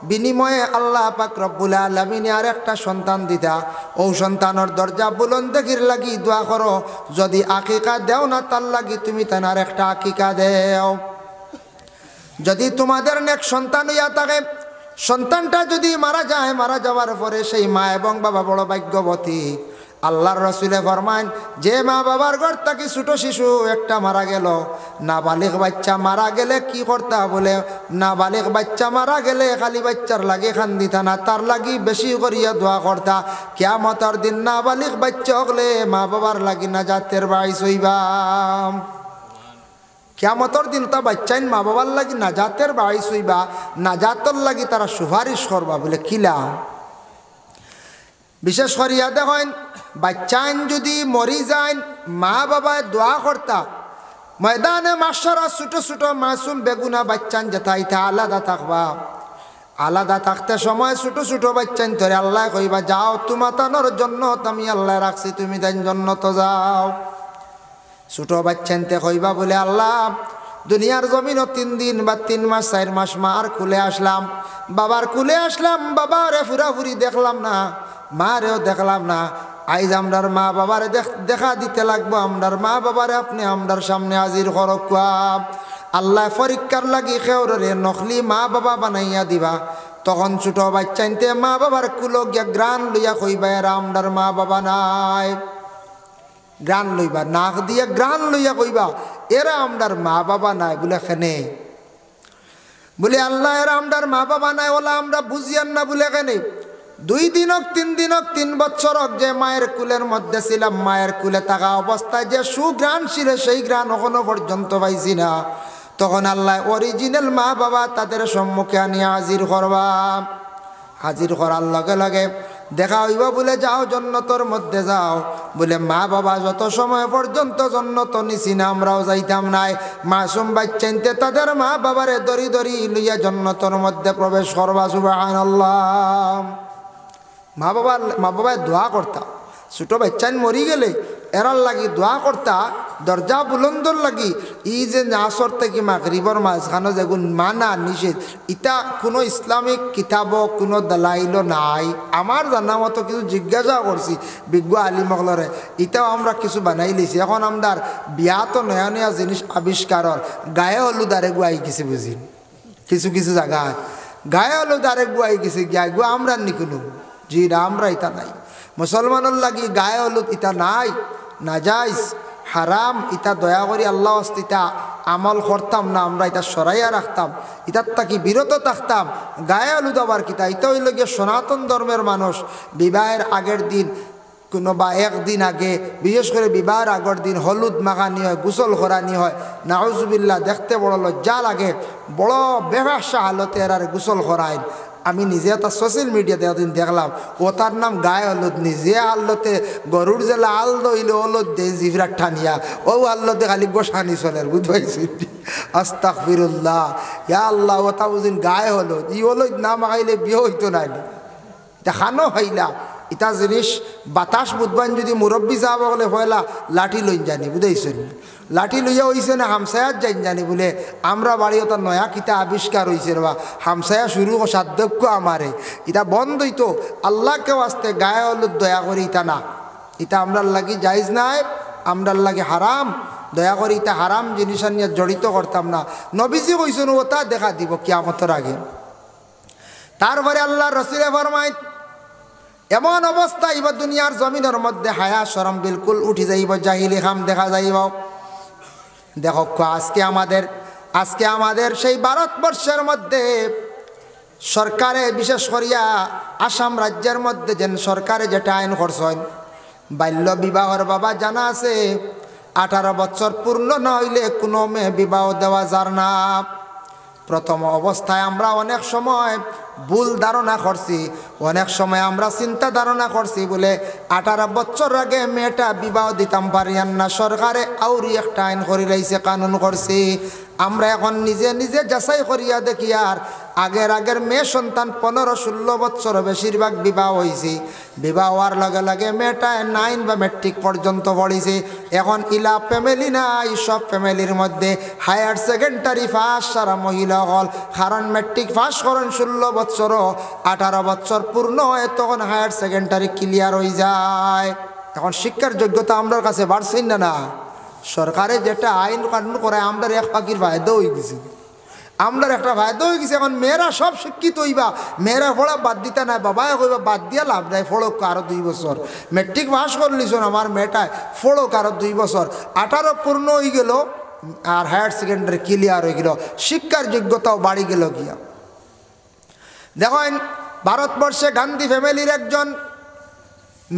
বিনিময়ে আল্লাহ পাক রব্বুল আলামিন আর একটা সন্তান দিতা, ও সন্তানের দরজা বুলন্দির লাগি দোয়া করো। যদি আকিকা দেও না তার লাগি তুমি তার একটা আকিকা দেও। যদি তোমাদের নেক সন্তান হইয়া থাকে, সন্তানটা যদি মারা যায়, মারা যাওয়ার পরে সেই মা এবং বাবা বড় ভাগ্যবতী। আল্লাহর রাসূলে ফরমান, যে মা বাবার ঘর থেকে ছোট শিশু একটা মারা গেল, নাবালিগ বাচ্চা মারা গেলে কি করতা? বলে নাবালিগ বাচ্চা মারা গেলে খালি বাচ্চার লাগে খান্দিতা না, তার লাগি বেশি করিয়া দোয়া করতা। কিয়ামতের দিন নাবালিগ বাচ্চা হলে মা বাবার লাগি নাজাতের বাইস হইবা। কিয়ামতের দিন তা বাচ্চাইন মা বাবার লাগি নাজাতের বাইস হইবা, নাজাতর লাগি তারা সুপারিশ করবা। বলে কিলা? বিশেষ করিয়া দেখেন, বাচ্চাইন যদি মরি যায়, মা বাবায় দোয়া করতা, ময়দানে মাশারা ছোট ছোট মাসুম বেগুনা বাচ্চান যেথাইতে আলাদা থাকবা। আলাদা থাকতে সময় ছোট ছোট বাচ্চান ধরে আল্লাহ কইবা, যাও তোমাতানোর জন্য আমি আল্লাহ রাখছি, তুমি তাই জন্য তো যাও। ছোট বাচ্চানতে কইবা, বলে আল্লাহ দুনিয়ার জমিনও 3 দিন বা 3 মাস 4 মাস মার কুলে আসলাম, বাবার কুলে আসলাম, বাবারে ফুরাফুরি দেখলাম না, মারেও দেখলাম না। আইজ আমরার মা বাবারে দেখা দিতে লাগবো, আমরার মা বাবারে আপনি আমরার সামনে হাজির করক। আল্লাহ পরীক্ষার লাগি খেউরে নকলি মা বাবা বানাইয়া দিবা। তখন ছোট বাচ্চাইতে মা বাবার কুলো গিয়া গ্রান লইয়া কইবা, এরা আমরার মা বাবা নাই। গ্রান লইবা, নাক দিয়া গ্রান লইয়া কইবা, এরা আমরার মা বাবা নাই। বলে কেনে? বলে আল্লাহ এরা আমরার মা বাবা নাই, ওলা আমরা বুঝিয়ান না। বলে কেনে? 2 দিন হোক 3 দিন হোক 3 বছর হোক, যে মায়ের কুলের মধ্যে ছিলাম, মায়ের কুলে থাকা অবস্থায় যে সুগ্রাণ ছিল, সেই গ্রাণ এখনো পর্যন্ত পাইছি না। তখন আল্লাহ অরিজিনাল মা বাবা তাদের সম্মুখে আনিয়া হাজির করবা। হাজির করার লগে লগে দেখা হইবা, বলে যাও জন্নতর মধ্যে যাও। বলে মা বাবা যত সময় পর্যন্ত জন্নত নিছি না, আমরাও যাইতাম নাই। মাসুম বাচ্চাইতে তাদের মা বাবারে দড়ি দড়ি লইয়া জন্নতর মধ্যে প্রবেশ করবা। সুবহানাল্লাহ। মা বাবায় দোয়া করতা। ছোট বাচ্চান মরি গেলে এরার লাগি দোয়া করতা, দরজা বুলন্দর লাগি। ই যে আসর থেকে মাগরিবর মাঝখানে যেগুন মানা নিষেধ, ইটা কোনো ইসলামিক কিতাবও কোনো দলাইলও নাই। আমার জানা মতো কিছু জিজ্ঞাসা করছি বিজ্ঞ আলিমগলরে, ইটাও আমরা কিছু বানাই লিছি। এখন আমদার বিয়া তো নয়া নয়া জিনিস আবিষ্কারর, গায়ে হলুদ আরে গুয়াই গেছে বুঝি, কিছু কিছু জায়গায় গায়ে হলুদ আরে গুয়াই গেছে, গিয়া গুয়া আমরা নিকুনু। জি না, আমরা ইটা নাই। মুসলমানের লাগি গায়ে হলুদ ইটা নাই, নাজাইজ, হারাম। ইটা দয়া করি আল্লাহ ইটা আমল করতাম না, আমরা এটা সরাইয়া রাখতাম, ইটার তাকি বিরত থাকতাম। গায়ে হলুদ আবার কিতা? এটা হইল গিয়ে সনাতন ধর্মের মানুষ বিবাহের আগের দিন কোনো বা একদিন আগে, বিশেষ করে বিবাহের আগের দিন হলুদ মাখানি হয়, গোসল করানি হয়। নাউজুবিল্লাহ, দেখতে বড় লজ্জা লাগে। বড় বেবাসা হালতে এরারে গোসল করায়। আমি নিজে তার সোশ্যাল মিডিয়াতে একদিন দেখলাম, ও তার নাম গায়ে হলুদ। নিজে আল্লতে গরুর জেলা আল দইলে হলুদ দে জিভরা ঠানিয়া, ও আল্লতে খালি গোসানি চলে, বুঝবাইছি? আস্তাগফিরুল্লাহ, ইয়া আল্লাহ। ও তা বুঝিন গায়ে হলুদ, ই হলুদ না মাখাইলে বিয়ে হইতো না। এটা খানো হইলা ইটা জিনিস বাতাস বুধবান যদি মুরব্বী যাব বলে হইলা লাঠি লইন জানি, বুঝাইছেন? লাঠি লইয়া হইছে না হামসায়াত যাইন জানি। বলে আমরা বাড়ি ওটা নয়া কিতা আবিষ্কার হয়েছে বা হামসায়া শুরু সাধ্যক্য আমারে, এটা বন্ধ হইতো। আল্লাহকে আসতে গায়ে হলুদ দয়া করি ইটা না, এটা আমরার লাগি জাইজ নাই, আমরার লাগে হারাম। দয়া করি এটা হারাম জিনিস নিয়ে জড়িত করতাম না। নবীজি কইছেন ওটা দেখা দিব কিয়ামতের আগে। তারপরে আল্লাহ রসুলে ফরমায়, এমন অবস্থা এবার দুনিয়ার জমিনের মধ্যে হায়া শরম বিলকুল উঠি যাইব, জাহিলি খাম দেখা যাইব। দেখো আজকে আমাদের সেই ভারতবর্ষের মধ্যে সরকারে, বিশেষ করিয়া আসাম রাজ্যের মধ্যে যেন সরকারে যেটা আইন করছেন, বাল্য বিবাহর বাবা জানা আছে 18 বছর পূর্ণ না হইলে কোনো মেয়ে বিবাহ দেওয়া যার না। প্রথম অবস্থায় আমরা অনেক সময় ভুল ধারণা করছি, অনেক সময় আমরা চিন্তা ধারণা করছি বলে 18 বছর আগে মেয়েটা বিবাহ দিতাম পারিয়ান না। সরকারে আউরি একটা আইন করে লাইছে, কানুন করছি। আমরা এখন নিজে নিজে যাচাই করিয়া দেখি, আর আগের মেয়ে সন্তান 15-16 বছর বেশিরভাগ বিবাহ হয়েছে। বিবাহ হওয়ার লগে লগে মেয়েটা 9 বা ম্যাট্রিক পর্যন্ত পড়েছে। এখন ইলা ফ্যামিলি নাই, সব ফ্যামিলির মধ্যে হায়ার সেকেন্ডারি পাস সারা মহিলা হল। কারণ ম্যাট্রিক পাস করেন 16 বছর, 18 বছর পূর্ণ হয় তখন হায়ার সেকেন্ডারি ক্লিয়ার হয়ে যায়। এখন শিক্ষার যোগ্যতা আমার কাছে বাড়ছেন না। সরকারে যেটা আইন কানুন করে আমরা এক পাখির ফায়দা হয়ে গেছি। আমরা একটা ফায়দা হয়ে গেছে, এখন মেয়েরা সব শিক্ষিত হইবা, মেয়েরা পড়া বাদ দিতে নাই, বাবাই কইবা বাদ দিয়া লাভ নাই, ফড়ক আরো 2 বছর, মেট্রিক পাস করলিস আমার মেয়েটায়, ফড়ক আরো 2 বছর, 18 পূর্ণ হয়ে গেল আর হায়ার সেকেন্ডারি ক্লিয়ার হয়ে গেল, শিক্ষার যোগ্যতাও বাড়ি গেল গিয়া। দেখেন ভারতবর্ষে গান্ধী ফ্যামিলির একজন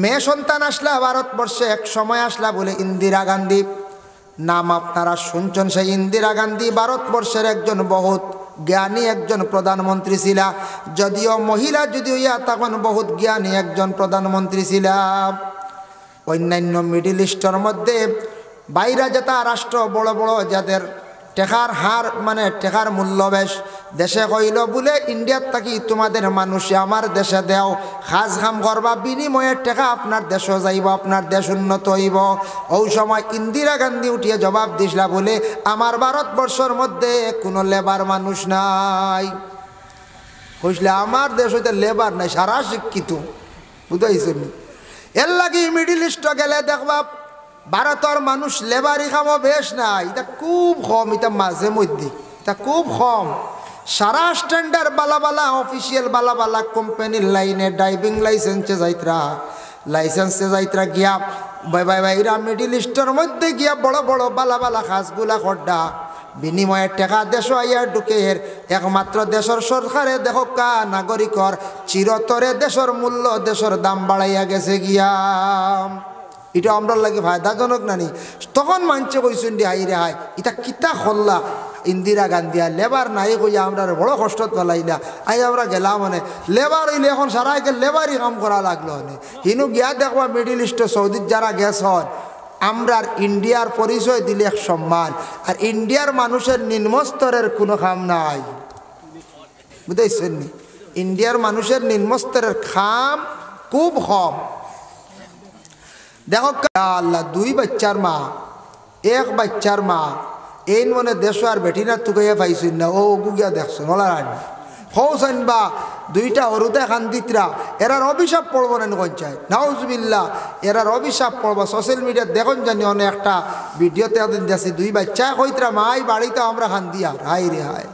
মেয়ে সন্তান আসলা ভারতবর্ষে, এক সময় আসলা বলে ইন্দিরা গান্ধী, নাম আপনারা শুনছেন। সেই ইন্দিরা গান্ধী ভারতবর্ষের একজন বহুত জ্ঞানী একজন প্রধানমন্ত্রী ছিলা, যদিও মহিলা যদিও ইয়া তখন বহুত জ্ঞানী একজন প্রধানমন্ত্রী ছিলা। অন্যান্য মিডিল ইস্টের মধ্যে বাইরে যেটা রাষ্ট্র বড় বড় যাদের টেকার হার মানে টেকার মূল্য বেশ, দেশে কইল বলে ইন্ডিয়ার থাকি তোমাদের মানুষে আমার দেশে দেও, কাজ কাম করবা, বিনিময়ে টেকা আপনার দেশও যাইব, আপনার দেশ উন্নত হইব। ওই সময় ইন্দিরা গান্ধী উঠিয়ে জবাব দিসলা বলে আমার ভারতবর্ষের মধ্যে কোনো লেবার মানুষ নাই। কইসলে আমার দেশ হইতে লেবার নাই, সারা শিক্ষিত, বুঝাইছেন? এর লাগি মিডিল ইস্ট গেলে দেখবা ভারতের মানুষ লেবারি কামও বেশ নাই, এটা খুব কম, এটা মাঝে মধ্যে, এটা খুব কম। সারা স্ট্যান্ডার্ড বালা বালা অফিসিয়াল বালা বালা কোম্পানির লাইনে ড্রাইভিং লাইসেন্সে যাইত্রা গিয়া বাইরা মিডিল ইস্টের মধ্যে গিয়া বড় বড় বালা বালা খাসগুলা খড্ডা, বিনিময়ে টাকা দেশ আইয়া ঢুকের, একমাত্র দেশের সরকারে দেখো কা নাগরিকর চিরতরে দেশের মূল্য দেশের দাম বাড়াইয়া গেছে গিয়া। এটা আমরা লাগে ফায়দাজনক নানি? তখন মানছে কইসুন দি হাই রে হাই এটা কিতা খল্লা ইন্দিরা গান্ধী আর লেবার নাই কইয়া আমরা বড় কষ্ট পেলাইলা, আই আমরা গেলাম মানে লেবার হইলে এখন সারাইকে লেবারই কাম করা লাগলো মানে। হিনু গিয়া দেখবা মিডিল ইস্টে সৌদির যারা গেছ হন, আমরার ইন্ডিয়ার পরিচয় দিলে এক সম্মান, আর ইন্ডিয়ার মানুষের নিম্নস্তরের কোনো কাম নাই, বুঝাইছেন নি? ইন্ডিয়ার মানুষের নিম্নস্তরের খাম খুব কম। দেখো আল্লাহ 2 বাচ্চার মা, 1 বাচ্চার মা, এই মনে দেশ আর বেটি না তুকাইয়া পাইছেন না, ও গুগিয়া দেখছেন ওলা রানি হৌসেন বা 2টা হরুতে খান্দিতরা, এরার অভিশাপ পড়বো না কঞ্চায় নাউজুবিল্লাহ, এরার অভিশাপ পড়বো। সোশ্যাল মিডিয়া দেখুন জানি অনেক একটা ভিডিওতে ওদিন দেখছি 2 বাচ্চা কইতরা মাই বাড়িতে আমরা খান্দি, আর হাই রে হাই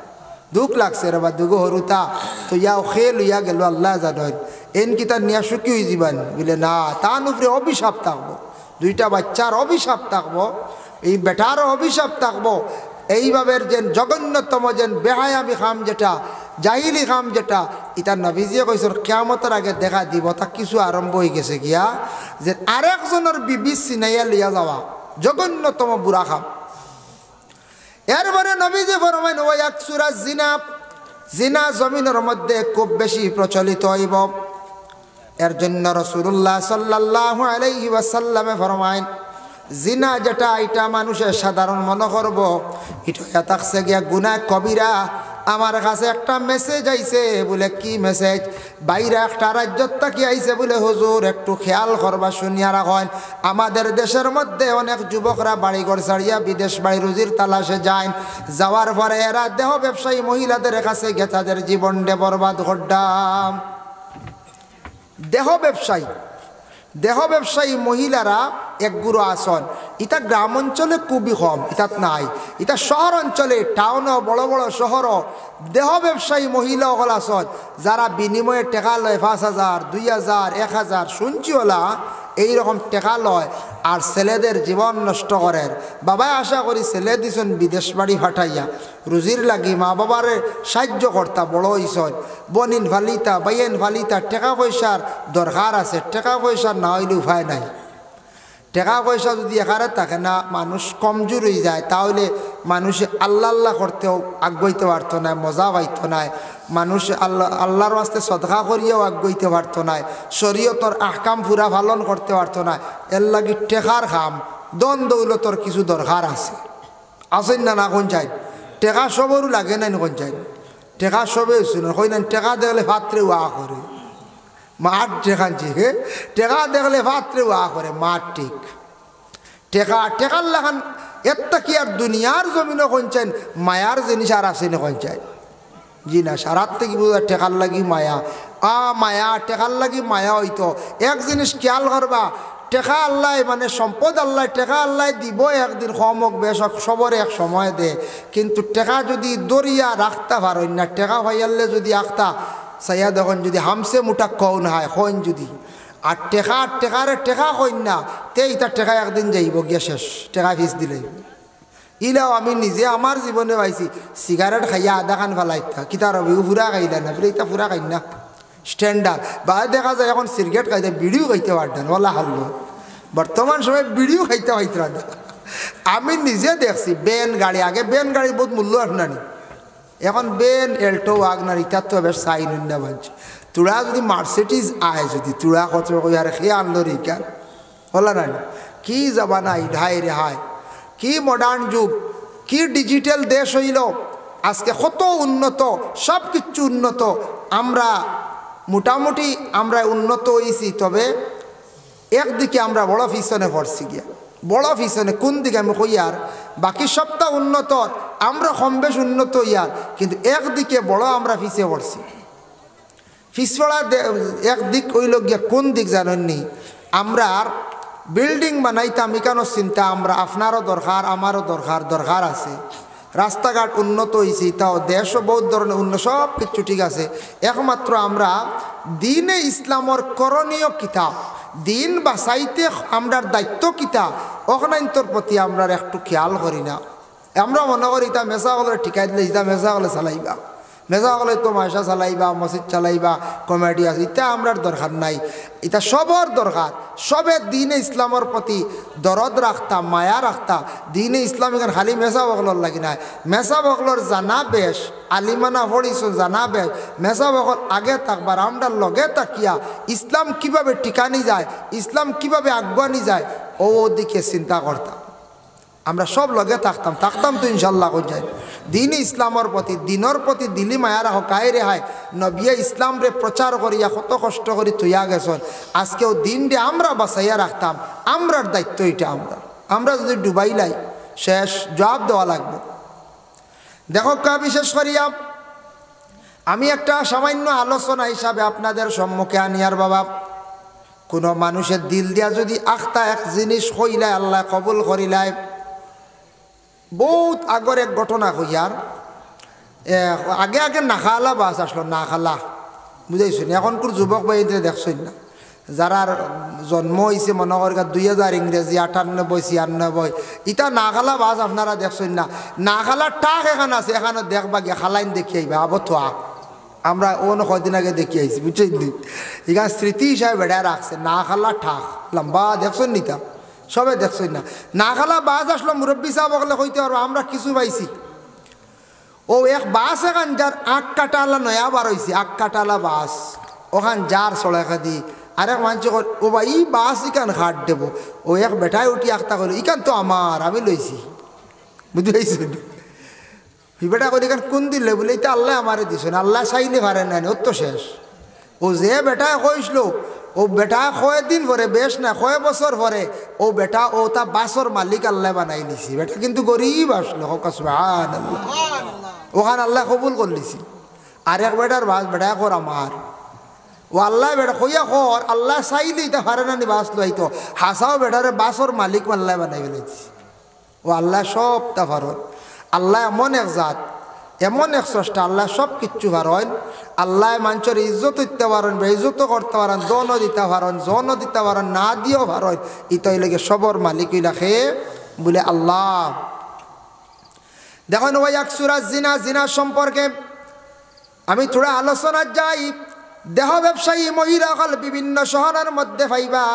দুঃখ লাগছে রে বা, 2 হরুতা তো ইয়াও খেল ইয়া গেল আল্লাহ জানেন, এন কি তার নিয়া সুখী হয়ে যাবেন বলে না, তার উপরে অভিশাপ থাকবো, 2টা বাচ্চার অভিশাপ থাকবো, এই বেটারও অভিশাপ থাকবো। এইভাবে যে জঘন্যতম যে বেহায়ামি খাম যেটা, জাহিলি খাম যেটা, এটা নবীজিয়ে কইছেন কিয়ামতের আগে দেখা দিব, তা কিছু আরম্ভ হয়ে গেছে গিয়া, যে আরেকজনের বিবি চিনাইয়া লিয়া যাওয়া জঘন্যতম বুড়া খাম। এরপরে নবীজি ফরমাইন ওয়া ইয়াকসুরা জিনা, জিনা জমিনের মধ্যে খুব বেশি প্রচলিত হইব। এর জন্য রাসূলুল্লাহ সাল্লাল্লাহু আলাইহি ওয়াসাল্লামে ফরমাইন জিনা যেটা এটা মানুষের সাধারণ মনে করব, এটা থাকছে গিয়া গুনাহ কবিরা। আমার কাছে একটা মেসেজ আইছে বলে, কি মেসেজ? বাইরে একটা রাজ্যত থাকি আইছে বলে, হুজুর একটু খেয়াল করবা, শুনিয়া রাখেন, আমাদের দেশের মধ্যে অনেক যুবকরা বাড়িঘর ছাড়িয়া বিদেশ বাড়ি রুজির তালাশে যায়, যাওয়ার পরে এরা দেহ ব্যবসায়ী মহিলাদের কাছে গিয়ে তাদের জীবনটা বরবাদ করডাম। দেহ ব্যবসায়ী মহিলারা একগুরো আসন, এটা গ্রাম অঞ্চলে খুবই কম, ইতাত নাই। এটা শহর অঞ্চলে, টাউনও বড় বড় শহরও দেহ ব্যবসায়ী মহিলা হল আসন, যারা বিনিময়ে টেকা লয় 5,000, 2,000, 1,000 শুনছি ওলা এইরকম টেকা লয়, আর ছেলেদের জীবন নষ্ট করেন। বাবা আশা করি ছেলে দিছেন বিদেশ বাড়ি ফাটাইয়া রুজির লাগি, মা বাবারে সাহায্য কর্তা বড় হইসন, বনিন ফালিতা বাইয়েন ফালিতা, টাকা পয়সার দরকার আছে, টাকা পয়সা না হইলে উপায় নাই। টাকা পয়সা যদি এখানে থাকে না, মানুষ কমজোর হয়ে যায়, তাহলে মানুষ আল্লাহ আল্লাহ করতেও আগ্রহীতে পারত না, মজা পাইত না, মানুষ আল্লাহর বাস্তে সদকা করিয়াও আগ্রহীতে পারত না, শরীয়তর আহকাম পুরা পালন করতে পারত না। এর লাগি টেকার খাম দন দৌলতর কিছু দরকার আছে, আসেন না? না কোন চাই টেকা সবরও লাগে না, কোন চাই টেকা সবে শুনে কই না, টেকা দেখলে ভাত্রে ওয়া করে মাঠ যেখানছি, টেকা দেখলে ভাত্রে ওয়া করে মাঠ, ঠিক টেকার লাগান এত্তা কি আর দুনিয়ার জমিনে কঞ্চাইন মায়ার জিনিস আর আছে না কঞ্চাইন? জি না, সারার থেকে বোঝা টেকার লাগি মায়া, মায়া টেকার লাগি মায়া হইতো। এক জিনিস খেয়াল করবা, টেকা আল্লাহ মানে সম্পদ আল্লাহ টেকা আল্লাহ দিব একদিন কমক বেশ সবরে এক সময় দে, কিন্তু টেকা যদি দরিয়া রাখতে পারেন না, টেকা ভাইয়ালে যদি আখতা সাইয়া দেখুন যদি হামসে মুটা কৌন হয় হইন যদি, আর টেকারে টেকা হইন না তে ইতার টেকা একদিন যাইব গিয়া শেষ, টেকা ফিস দিলে। ইলাও আমি নিজে আমার জীবনে পাইছি, সিগারেট খাইয়া আধা খান ফেলাইতা কিতার ফুরা খাইলা না, বলে ইতা ফুরা খাই না স্ট্যান্ডার্ড, বা দেখা যায় এখন সিগারেট খাইতে বিড়িও খাইতে পারতেন ওলা হারলো, বর্তমান সময় বিড়িও খাইতে পাইতে না। আমি নিজে দেখছি বেন গাড়ি, আগে বেন গাড়ি বহুত মূল্য আসনানি, এখন বেন এল্টো ওয়াগনার ইতার তো বেশ সাইন না বানছে। তোরা যদি মার্সিডিজ আয় যদি তোরা কত আর খেয়ে আনলো রিকার হলা না, কি জামানা হায় রে হায়, কি মডার্ন যুগ, কি ডিজিটাল দেশ হইল আজকে, কত উন্নত, সব কিছু উন্নত। আমরা মোটামুটি আমরা উন্নত হয়েছি, তবে একদিকে আমরা বড় পিছনে পড়ছি গিয়া, বড় পিছনে কোন দিকে আমি কই আর বাকি সবটা উন্নত, আমরা কম বেশ উন্নত ইয়ার, কিন্তু একদিকে বড় আমরা পিছিয়ে পড়ছি। পিছপড়া একদিক হইল গিয়া কোন দিক জানেননি, আমরা বিল্ডিং বানাইতাম ইকানো চিন্তা, আমরা আপনারও দরকার আমারও দরকার আছে, রাস্তাঘাট উন্নত হয়েছে, তাও দেশও বহুত ধরনের উন্নত, সব কিছু ঠিক আছে, একমাত্র আমরা দিনে ইসলামর করণীয় কিতাব, দিন বাঁচাইতে আমরার দায়িত্ব কিতাব অখনাইন্তর প্রতি আমরা একটু খেয়াল করি না। আমরা মনে করি তা মেসা হলে ঠিকাই দিলে ইতা মেসা হলে চালাইবা, মেজা হলে তো মাসা চালাইবা, মসজিদ চালাইবা, কমেডি আছে, ইটা আমরার দরকার নাই, এটা সবর দরকার। সবে দিনে ইসলামের প্রতি দরদ রাখতা, মায়া রাখতা, দিনে ইসলাম এখানে খালি মেসা বকলর লাগি নাই, মেসা বকলর জানা বেশ, আলিমানা পড়িস জানা বেশ, মেসা বকল আগে থাকবার আমরা লগে তাকিয়া ইসলাম কিভাবে টিকানি যায়, ইসলাম কিভাবে আগুয়ানি যায় ও দিকে চিন্তা করতাম। আমরা সব লগে থাকতাম তো ইনশাল্লাহ কই যাই দিন ইসলামের প্রতি, দিনের প্রতি দিলি মায়ারা হকায় রেহায় নবিয়া ইসলাম রে প্রচার করিয়া কত কষ্ট করি তুইয়া গেছেন, আজকেও দিন রে আমরা বাঁচাইয়া রাখতাম, আমরার দায়িত্ব এটা। আমরা যদি ডুবাইলাই শেষ জবাব দেওয়া লাগবে। দেখো কা বিশেষ করিয়া আমি একটা সামান্য আলোচনা হিসাবে আপনাদের সম্মুখে আনিয়ার বাবা, কোনো মানুষের দিল দিয়া যদি আখতা এক জিনিস কইলাই আল্লাহ কবুল করিলাই। বহুত আগর এক ঘটনা কইয়ার, আগে নাখালা বাস আসলো, নাখালা বুঝাইছেন, এখনকার যুবক ভাইদের দেখছেন না, যারা জন্ম হয়েছে মনে করি 2000 ইংরেজি 98 96 ইটা নাখালা বাস আপনারা দেখছেন না। নাখালা টাক এখানে আছে, এখানে দেখবা গিয়ে খালাইন দেখি আইবা আবথা, আমরা অন্য কদিন আগে দেখি আইছি বুঝছেন, এখানে স্মৃতি হিসাবে বেড়ায় রাখছে নাখালা ঠাক লম্বা, দেখছেন নিতা সবে দেখছেন না। নাখালা বাস আসলো, মুরব্বী সাহেব ওগুলো কইতে পারবো, আমরা কিছু পাইছি। ও এক বাস এখান যার 8 কাটালা নয়া বার হয়েছে, 8 কাটালা বাস ওখান যার চড়াইখা দি আরেক মানুষ ও বা ই বাস ইকান হাট দেব, ও এক বেটায় উঠি আখতা করলো ইকান তো আমার, আমি লইছি বুঝতে পাইছেন। বেটা করি এখান কোন দিলে বলে এটা আল্লাহ আমারে দিছেন, আল্লাহ চাইলে পারে না, ওর তো শেষ। ও যে বেটা কইসলো, ও বেটা কয়েকদিন পরে, বেশ না কয়েক বছর পরে ও বেটা ও তা বাসর মালিক আল্লাহ বানাই নিছি। বেটা কিন্তু গরিব আসলো, সুবহানাল্লাহ, ওখানে আল্লাহ কবুল করলিছি। আর এক বেটার বাস বেটা কর আমার, ও আল্লাহ বেটা কইয়া কর, আল্লাহ চাইলে এটা পারে না নি বাস লইতো, হাসাও বেটারে বাসর মালিক আল্লাহ বানাই ফেলেছি। ও আল্লাহ সব তা ভারত, আল্লাহ এমন এক জাত, এমন এক স্রষ্টা, আল্লাহ সব কিচ্ছু পারেন। আল্লাহ মানুষের ইজ্জত দিতে পারেন, বেইজ্জত করতে পারেন, দনও দিতে পারেন, জনও দিতে পারেন, না দিয়েও পারেন, ইতাই লাগে সবর মালিক রাখে বলে আল্লাহ। দেখুন ভাই এক সূরা জিনা সম্পর্কে আমি থোড়া আলোচনা যাই। দেহ ব্যবসায়ী মহিলাসকল বিভিন্ন শহরের মধ্যে পাইবা,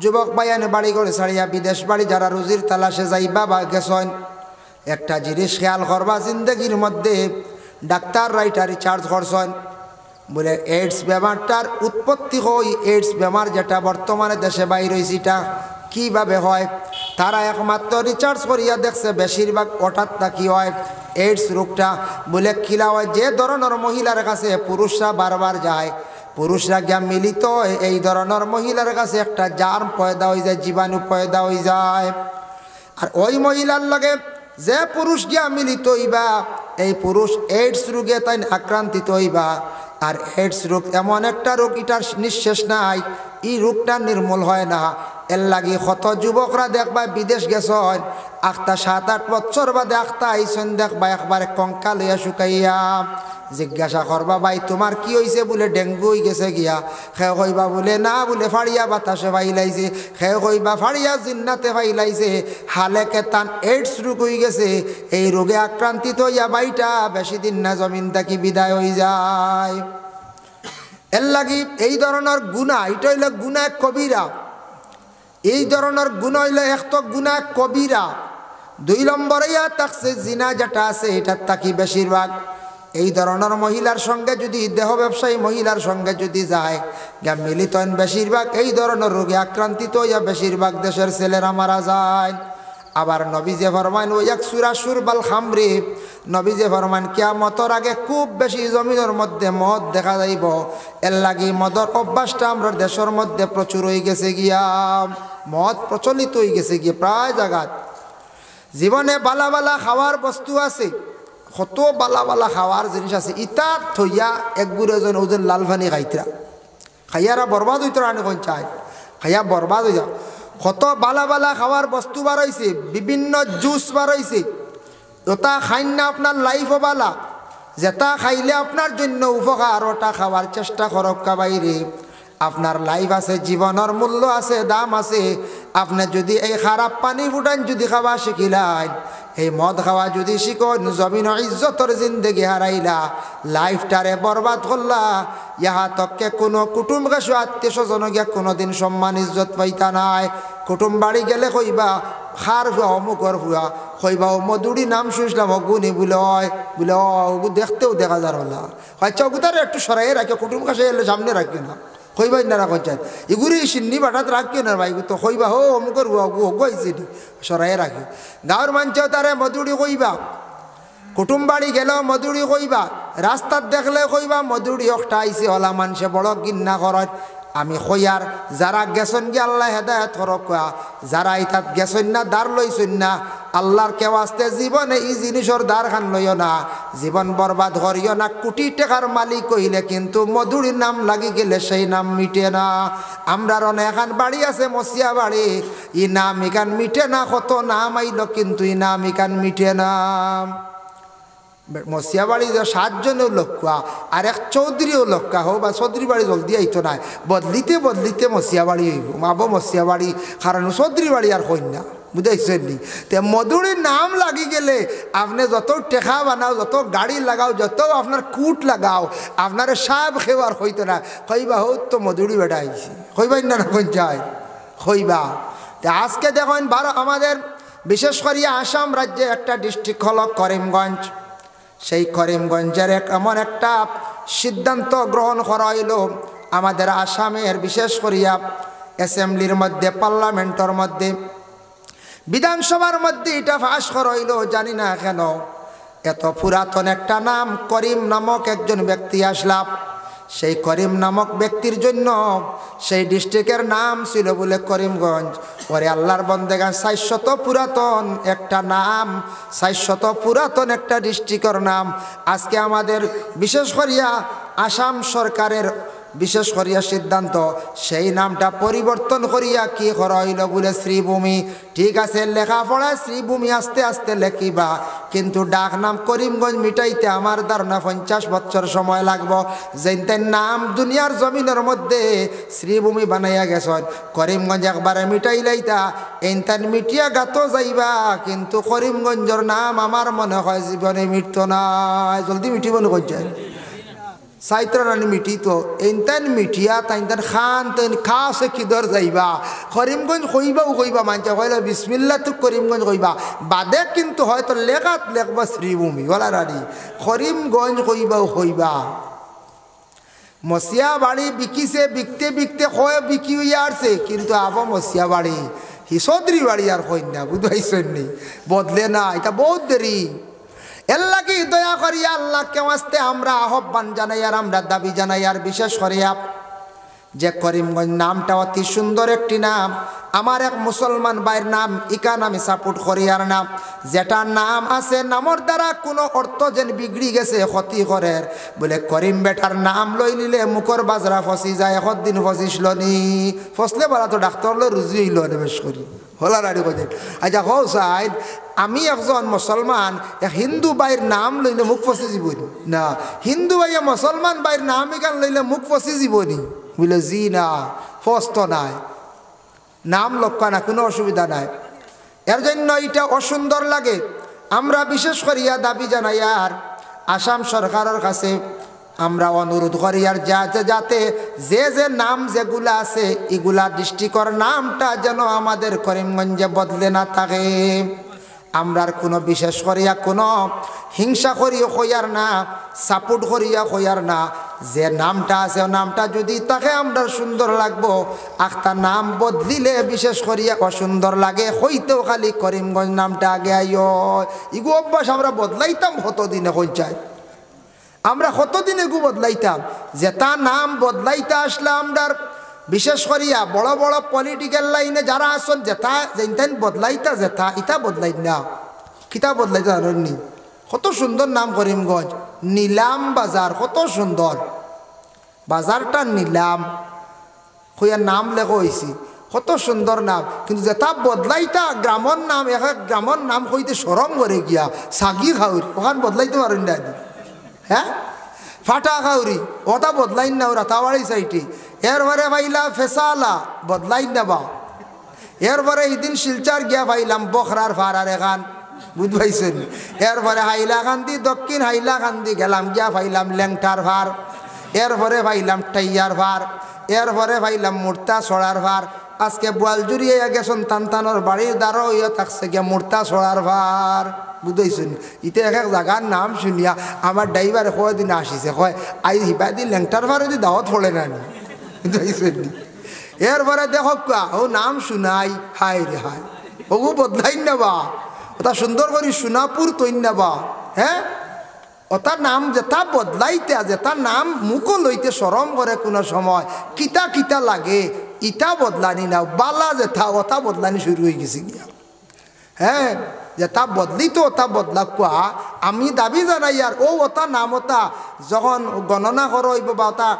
যুবক ভাইয়ানে বাড়ি করে ছাড়িয়া বিদেশ বাড়ি যারা রুজির তালাশে যাইবা বা গেছেন, একটা জিনিস খেয়াল করবা, জিন্দগির মধ্যে ডাক্তার রাইটা রিসার্চ করছেন বলে এইডস বেমারটার উৎপত্তি হয়, এইডস বেমার যেটা বর্তমানে দেশে বাইর হয়েছে এটা কীভাবে হয়, তারা একমাত্র রিসার্চ করিয়া দেখছে বেশিরভাগ হঠাৎ কি হয় এইডস রোগটা বলে খিলা হয় যে ধরনের মহিলার কাছে পুরুষরা বারবার যায়, পুরুষরা গিয়া মিলিত এই ধরনের মহিলার কাছে একটা জার্ম পয়দা হয়ে যায়, জীবাণু পয়দা হয়ে যায়। আর ওই মহিলার লগে যে পুরুষ গিয়া মিলিত হইবা, এই পুরুষ এইডস রোগে তাই আক্রান্তিত হইবা। আর এইডস রোগ এমন একটা রোগ, এটার নিঃশেষ নাই, এই রোগটা নির্মূল হয় না। এর লাগি কত যুবকরা দেখবা বিদেশ গেছন, আখতা 7-8 বছর বাদে আখতা আইসন দেখবা একবারে কঙ্কাল হইয়া শুকাইয়া। জিজ্ঞাসা করবা ভাই তোমার কি হয়েছে, বলে ডেঙ্গু হয়ে গেছে গিয়া। খেয়ে কইবা বলে না, বলে ফাড়িয়া বাতাসে ফাইলাইছে। খেয়ে কইবা ফাড়িয়া জিন্নাতে ফাইলাইছে। হালেকে তান এইডস রোগ হয়ে গেছে। এই রোগে আক্রান্তিত হইয়া বাইটা বেশি দিন না জমিন থাকি বিদায় হয়ে যায়। এর লাগি এই ধরনের গুনাহ, এটা হইল গুনাহ কবিরা। এই ধরনের গুনাহ হইল এক তো গুনাহ কবিরা। 2 নম্বরে থাকছে জিনা, যেটা আছে এটার থাকি বেশিরভাগ এই ধরনের মহিলার সঙ্গে যদি, দেহ ব্যবসায়ী মহিলার সঙ্গে যদি যায় গা মিলিত হন, বেশিরভাগ এই ধরনের রোগে আক্রান্তিত হইয়া বেশিরভাগ দেশের ছেলেরা মারা যায়। আবার নবী যে ফরমান ওই এক সূরা শুরবাল খামরি, নবী যে ফরমান কিয়ামতের আগে খুব বেশি জমিনের মধ্যে মদ দেখা যাইব। এর লাগি মদর অভ্যাসটা আমরা দেশের মধ্যে প্রচুর হয়ে গেছে গিয়া, মদ প্রচলিত হয়ে গেছে গিয়া প্রায় জায়গাত। জীবনে বালা বালা খাওয়ার বস্তু আছে, কত বালা বালা খাওয়ার জিনিস আছে, ইতার থইয়া এক গুড়েজন ওজন লাল পানি খাইতরা, খাইয়ারা বরবাদ হইত রানি কোন চাই, খাইয়া বরবাদ হইয়া। কত বালা বালা খাওয়ার বস্তু বাড়াইছে, বিভিন্ন জুস বাড়াইছে। ওটা খাইন না আপনার লাইফও বালা, যেটা খাইলে আপনার জন্য উপকার ওটা খাওয়ার চেষ্টা করক বাইরে। আপনার লাইফ আছে, জীবনের মূল্য আছে, দাম আছে। আপনি যদি এই খারাপ পানি ফুটান যদি খাওয়া শিখিলেন, এই মদ খাওয়া যদি শিখুন, জমিন ইজ্জতর জিন্দগি হারাইলা, লাইফটারে বরবাদ করলা। ইহা তককে কোনো কুটুম গেছো, আত্মীয় স্বজন গিয়া কোনোদিন সম্মান ইজ্জত পাইতা নাই। কুটুম বাড়ি গেলে কইবা খার হুয়া অমুকর হুয়া, কইবা ও মধুরি নাম শুনছিলাম অগুনি বলে হয়, বলে অগু দেখতেও দেখা যার হলা। আচ্ছা ওগুতারে একটু সরাই রাখে, কুটুম কাছে এলে সামনে রাখবে না, কইবাই না রাখ চাই এগুলি সিন্নি বাটাত রাখিও না ভাই, তো কইবা হো অমুকর হইছি সরাই রাখি। গাঁৱৰ মানুষেও তারে মধুরি কইবা, কুটুম বাড়ি গেলেও মধুরি কইবা, রাস্তাত দেখলে কইবা মধুরি একটা আইসি হলা। মানুষে বড় গিন্না করত। আমি কইয়ার যারা গেছন গিয়ে আল্লাহ হেদায়ত করক, যারা ইতাত গেছন না দাঁড় লইছন না, আল্লাহর কেউ আসতে জীবনে এই জিনিসের দ্বার খান লইও না, জীবন বরবাদ করিও না। কোটি টাকার মালিক কইলে কিন্তু মধুরির নাম লাগি গেলে সেই নাম মিটে না। আমরার অনেক বাড়ি আছে মসিয়া বাড়ি, ই নাম ইখান মিটে না, কত নাম আইল কিন্তু ই নাম ইখান মিটে না। মসিয়া বাড়ি 7 জনের লক্ষ্য, আর এক চৌধুরীও লক্ষ্য হোক, বা চৌধুরী বাড়ি জলদি আইতো না, বদলিতে বদলিতে মসিয়া বাড়ি হইব, মাবো মসিয়া বাড়ি, কারণ চৌধুরী বাড়ি আর কন্যা বুঝাইছেন নি। তে মধুরির নাম লাগি গেলে আপনি যত টেকা বানাও, যত গাড়ি লাগাও, যত আপনার কুট লাগাও, আপনার সাপ খেবার হইতো না। কইবা হোক তো মধুরি বেটা আইছি, কইবাই না না কোন চাই কইবা। তে আজকে দেখেন আমাদের বিশেষ করে আসাম রাজ্যে একটা ডিস্ট্রিক্ট হল করিমগঞ্জ। সেই করিমগঞ্জের এমন একটা সিদ্ধান্ত গ্রহণ করা হইল, আমাদের আসামের বিশেষ করিয়া অ্যাসেম্বলির মধ্যে, পার্লামেন্টের মধ্যে, বিধানসভার মধ্যে এটা পাস করা হইল। জানি না কেন এত পুরাতন একটা নাম, করিম নামক একজন ব্যক্তি আসলাম। সেই করিম নামক ব্যক্তির জন্য সেই ডিস্ট্রিক্টের নাম ছিল বলে করিমগঞ্জ। ওরে আল্লাহর বন্দেগান 400 পুরাতন একটা নাম, 400 পুরাতন একটা ডিস্ট্রিক্টের নাম। আজকে আমাদের বিশেষ করিয়া আসাম সরকারের বিশেষ করিয়া সিদ্ধান্ত, সেই নামটা পরিবর্তন করিয়া কি করা হইল বলে শ্রীভূমি। ঠিক আছে, লেখাপড়ায় শ্রীভূমি আস্তে আস্তে লেখিবা, কিন্তু ডাক নাম করিমগঞ্জ মিটাইতে আমার ধারণা 50 বছর সময় লাগব। যেন নাম দুনিয়ার জমিনের মধ্যে শ্রীভূমি বানাইয়া গেছেন, করিমগঞ্জ একবারে মিটাই লাইতা এইন মিটিয়া গাতো যাইবা, কিন্তু করিমগঞ্জের নাম আমার মনে হয় জীবনে মিটতো না। জলদি মিটিব নয় সাইত্রানি মিটি তো এইন মিটিয়া তাইন খান তেন খাসে কিদর যাইবা। করিমগঞ্জ কইবাও কইবা, মানছে কইলে বিসমিল্লাহ তো করিমগঞ্জ কইবা, বাদে কিন্তু হয়তো লেখাত লেখবা শ্রীভূমি বলা রানি, করিমগঞ্জ কইবাও কইবা। মসিয়া বাড়ি বিকিছে, বিকতে বিকতে কয় বিকি হইয়া আসছে, কিন্তু আবার মসিয়া বাড়ি হিসদ্রি বাড়ি আর কই না, বুঝাইছেন নি, বদলে না, এটা বহুত দেরি। এর লাগি দয়া করিয়া আল্লাহকে আসতে আমরা আহ্বান জানাই, আর আমরা দাবি জানাই, আর বিশেষ করিয়া যে করিমগঞ্জ নামটা অতি সুন্দর একটি নাম। আমার এক মুসলমান ভাইয়ের নাম ইকান আমি সাপোর্ট করি আর নাম যেটা নাম আছে নামর দ্বারা কোনো অর্থ যেন বিগড়ি গেছে ক্ষতি করে বলে করিম বেটার নাম লই নিলে মুখর বাজরা ফসি যায় এখন দিন ফসিসল নি ফসলে বলা তো ডাক্তার লো রুজি হইল বেশ করি হলা রাড়ি করে আচ্ছা হো সাইড আমি একজন মুসলমান এক হিন্দু ভাইয়ের নাম লইলে মুখ ফসি জীবনী না হিন্দু ভাইয়া মুসলমান ভাইয়ের নাম এখান লইলে মুখ ফসি জীবনী বলে জি না ফস্ত নাই নাম লক্ষ্য না কোনো অসুবিধা নাই এর জন্য এটা অসুন্দর লাগে। আমরা বিশেষ করিয়া দাবি জানাই আর আসাম সরকারের কাছে আমরা অনুরোধ করি আর যাতে যে যে নাম যেগুলা আছে এগুলা ডিস্ট্রিক্টর নামটা যেন আমাদের করিমগঞ্জে বদলে না থাকে। আমরা কোনো বিশেষ করিয়া কোনো হিংসা করিয়া কইয়ার না সাপোর্ট করিয়া কইয়ার না যে নামটা আছে নামটা যদি তাকে আমরা সুন্দর লাগবো একটা নাম বদলিলে বিশেষ করিয়া অসুন্দর লাগে হইতেও খালি করিমগঞ্জ নামটা আগে আইও ইগু অভ্যাস আমরা বদলাইতাম কতদিনে কইচাই আমরা কতদিনে গু বদলাইতাম যেটা নাম বদলাইতে আসলে আমরা বিশেষ করিয়া বড় বড় পলিটিক্যাল লাইনে যারা আসন যেটা যেন বদলাইতা যেটা ইটা বদলাই না কিতা বদলাইতে জানি কত সুন্দর নাম করিমগঞ্জ নীলাম বাজার কত সুন্দর বাজারটা নীলাম হইয়া নাম লেখা হয়েছি কত সুন্দর নাম কিন্তু যেটা বদলাইতা গ্রামর নাম এক গ্রামর নাম হইতে সরম করে গিয়া সাগি খাউরি ওখান বদলাইতে পারেন না হ্যাঁ ফাটা খাউরি ওটা বদলাইন না ওরা তাওয়ারি সাইটি এরপরে ভাইলা ফেসালা বদলাইন না বা এরপরে এইদিন শিলচার গিয়া ভাইলাম বখরার ফারার এখান বুঝবাইছেন এরপরে হাইলাকান্দি দক্ষিণ হাইলাকান্দি গেলাম গিয়া ভাইলাম ল্যাংটার ভার এরপরে ভাইলাম টাইয়ার ভার এরপরে ভাইলাম মূর্তা ছড়ার ভার আজকে বোয়াল জুড়িয়ে গেছেন তানতানোর বাড়ির দ্বারা ইয়ে থাকছে গিয়া মূর্তা ছড়ার ভার বুঝাইছেন ইতে এক এক জায়গার নাম শুনিয়া আমার ড্রাইভার কয়দিন আসিছে কয় আই হিপাদি ল্যাংটার ভার যদি দাওয়াত পড়ে না বুঝাইছেন এরপরে দেখো ও নাম শুনাই হাই রে হাই ওগু বদলাই নেবা ওটা সুন্দর করি সোনাপুর তৈন নেবা হ্যাঁ ওটার নাম যেটা বদলাইতে যেটা নাম মুখো লইতে সরম করে কোনো সময় কিতা কিতা লাগে ইটা বদলানি না বালা যেটা ওটা বদলানি শুরু হয়ে গেছে গিয়া হ্যাঁ যেটা বদলিত ওটা বদলা কোয়া আমি দাবি জানাই আর ওটা নাম ওটা যখন গণনা করা হইব বা ওটা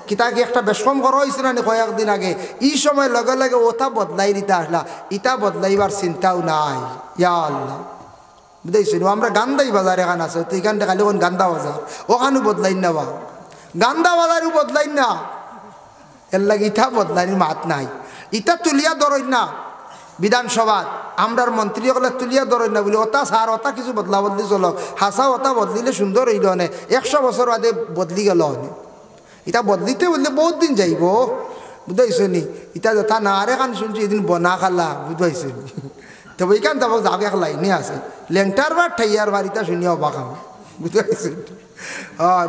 কিতাকে একটা বেশকম করা হয়েছে না কয়েকদিন আগে এই সময় লগে লগে ওটা বদলাই দিতে আসলা ইটা বদলাইবার চিন্তাও নাই ইয়া আল্লাহ বুঝাইছি আমরা গান্দাই বাজার এখান আছে তো এখানটা খালি ওখান গান্দা বাজার ওখানেও বদলাই না বা গান্দা বাজারও বদলাই না এর লাগে ইটা বদলাইনি মাত নাই ইটা তুলিয়া ধরই না বিধানসভা আমরার মন্ত্রী হলে তুলিয়া ধরেন না বলি ওটা সার ওটা কিছু বদলা বদলি চলক হাসা ওটা বদলিলে সুন্দর হইল নে 100 বছর বাদে বদলি গেল এটা বদলিতে বললে বহুত দিন যাইব বুঝাইছো নি এটা যথা না আরে কান শুনছি এদিন বনা খালা বুঝাইছো নি তবে এইখান তারপর যাবে এক লাইনে আছে লেংটার ভার ঠাইয়ার ভার এটা শুনিয়া অবাক আমি বুঝাইছো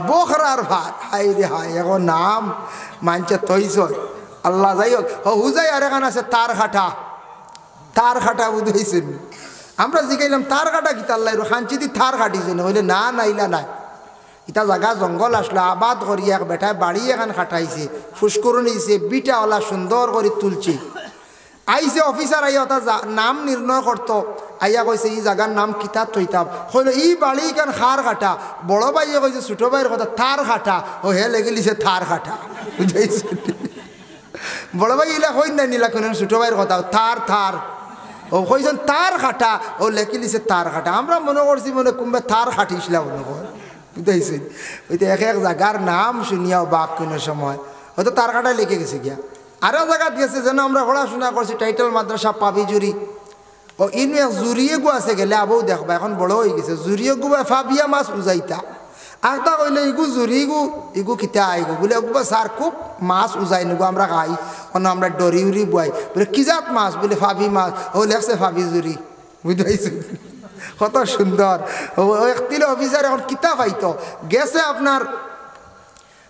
বখরার ভার হাই রে হাই এখন নাম মানছে তৈছ আল্লাহ যাই হোক হুজাই আর এখান আছে তার খাটা বুঝাইছেন আমরা জিগাইলাম তার কাটা কি তার লাইর খাঞ্চিদি থার কাটিছে না হইলে না নাইলা নাই ইটা জায়গা জঙ্গল আসলো আবাদ করি এক বেটায় বাড়ি এখান খাটাইছে ফুসকরু নিয়েছে বিটাওয়ালা সুন্দর করে তুলছে আইসে অফিসার আইয়া ওটা নাম নির্ণয় করতো আইয়া কইছে এই জায়গার নাম কিতা থইতাম হইলো ই বাড়ি এখান খার কাটা বড় ভাইয়ে কইছে ছোটো ভাইয়ের কথা তার খাটা ও হে লেগেলিছে থার খাটা বুঝাইছে বড় ভাই ইলা কই না নিলা কোন ছোটো ভাইয়ের কথা থার ও কইছেন তার খাটা ও লেখি লিছে তার খাটা আমরা মনে করছি মনে কুম্বে তার খাটিছিলাম মনে কর বুঝাইছেন ওই তো এক এক জায়গার নাম শুনিয়াও বাক কোনো সময় হয়তো তার খাটা লিখে গেছে গিয়া আরও জায়গাত গেছে যেন আমরা পড়াশোনা করছি টাইটেল মাদ্রাসা পাবি জুরি ও ইনু এক জুরিয়ে গু আছে গেলে আবও দেখবা এখন বড় হয়ে গেছে জুরিয়ে গু বা ফাবিয়া মাছ উজাইতা আরেকটা কইলে ইগু জুরি ইগু কিতা আইগু বলে একবার স্যার খুব মাছ উজাই নিগু আমরা খাই অন্য আমরা ডরি উরি বই বলে কি জাত মাছ বলে ফাবি মাছ ও লেখছে ফাবি জুরি বুঝাইছে কত সুন্দর ও একটিল অফিসার এখন কিতা পাইতো গেছে আপনার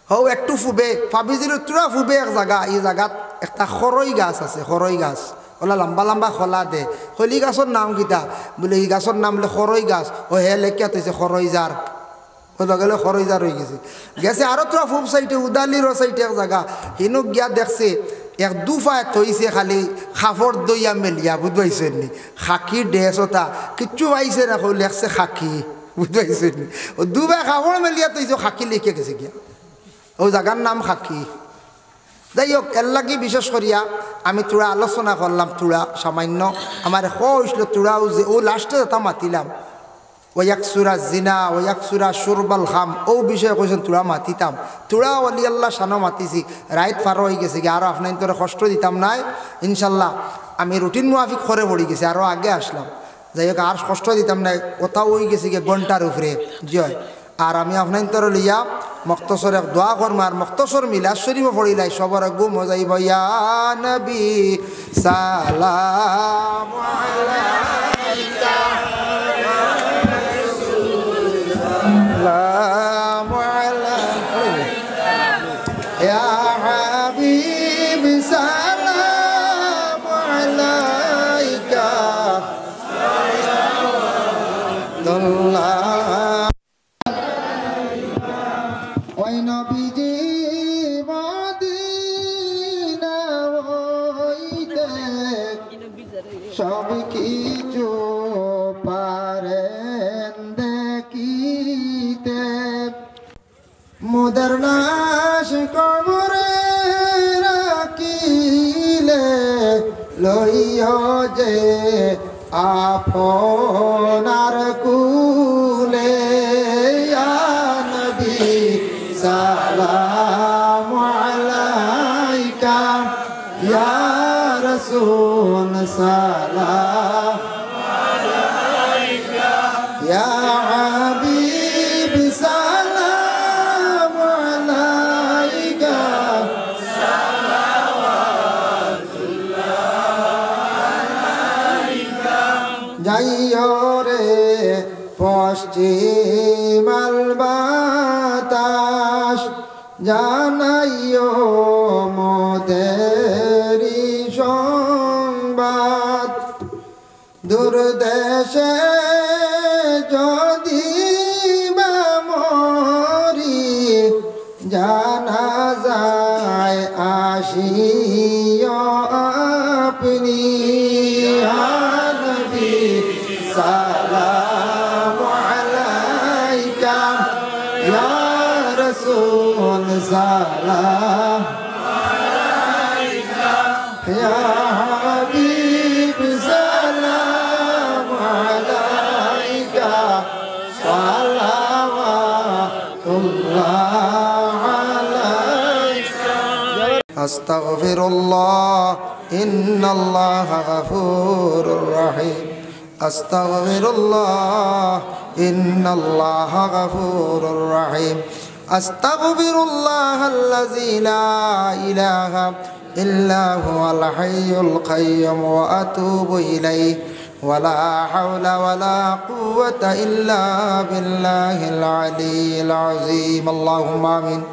হো একটু ফুবে ফাবি জুরি তুরা ফুবে এক জায়গা এই জায়গাত একটা খরই গাছ আছে খরই গাছ ওলা লম্বা লম্বা খোলা দে খলি গাছর নাম কিতা বলে এই গাছর নাম হলে খরই গাছ ও হে লেখিয়া তৈছে খরই যার ও গেলে খরইজার হয়ে গেছে গেছে আরো তো পূব সাইডে উদালির সাইডে এক জায়গা হিনুক গিয়া দেখছে এক দুফায় থইছে খালি খাফড় দইয়া মেলিয়া বুঝবাইছেন নি খাকি ড্রেস ওটা কিচ্ছু পাইছে না লেখছে খাকি বুঝবাইছেন নি ও দুবাই খাফড় মেলিয়া তৈছে খাকি লিখে গেছে গিয়া ও জায়গার নাম খাকি যাই হোক এর লাগি বিশেষ করিয়া আমি তোরা আলোচনা করলাম তোরা সামান্য আমার হইছিল তোরাও যে ও লাস্টে যেটা মাতিলাম ওই এক সুরা জিনা ওই এক সুরা সুরবাল খাম ও বিষয়ে কইছেন তোরা মাতিতাম তোরা অলি আল্লাহ সানো মাতিছি রাইত ফার হয়ে গেছে কি আরও আপনার তোরা কষ্ট দিতাম নাই ইনশাল্লাহ আমি রুটিন মুআফিক করে পড়ে গেছি আরও আগে আসলাম যাই হোক আর কষ্ট দিতাম নাই কোথাও হয়ে গেছে গিয়ে ঘন্টার উপরে জয় আর আমি আপনার তোর লিয়া মক্তসর এক দোয়া করম আর মক্তসর মিলাদ শরীফ পড়িলাই সবার গু মজাইব ইয়া নবী সালাম আলাইকা সালাম আলাইকা ইয়া হাবিব সালাম আলাইকা ওই নবীজি মদিনা হইতে সব কিছু পারেন দেখিতে মোদের নাশ কবরে রাখিলে লইও যে আপনার কুলে সালাম আলাইকা ইয়া রাসূল সালাম আলাইকা ইয়া হাবিব সালাম আলাইকা সালাওয়াতুল্লাহ আলাইকা যাইও রে পশ্চিমাল বাতাস জানাইও মোদেরি সংবাদ দূরদেশে যদি বা মরি জানা যায় আসিও আপনি নবী সালাম আলাইকা ইয়া রাসূল সালাম আলাইকা ইয়া হাবিব সালাম আলাইকা সালাওয়াতুল্লাহ আলাইকা আস্তাগফিরুল্লাহ ইন্নাল্লাহা গফুরুর রহিম আস্তাগফিরুল্লাহ ইন্নাল্লাহা গফুরুর রহিম আস্তাগফিরুল্লাহাল্লাযী লা ইলাহা ইল্লা হুয়াল হাইয়ুল কাইয়্যুম ওয়া আতুবু ইলাইহি ওয়া লা হাওলা ওয়া লা কুওয়াতা ইল্লা বিল্লাহিল আলিয়্যিল আযীম আল্লাহুম্মা আমিন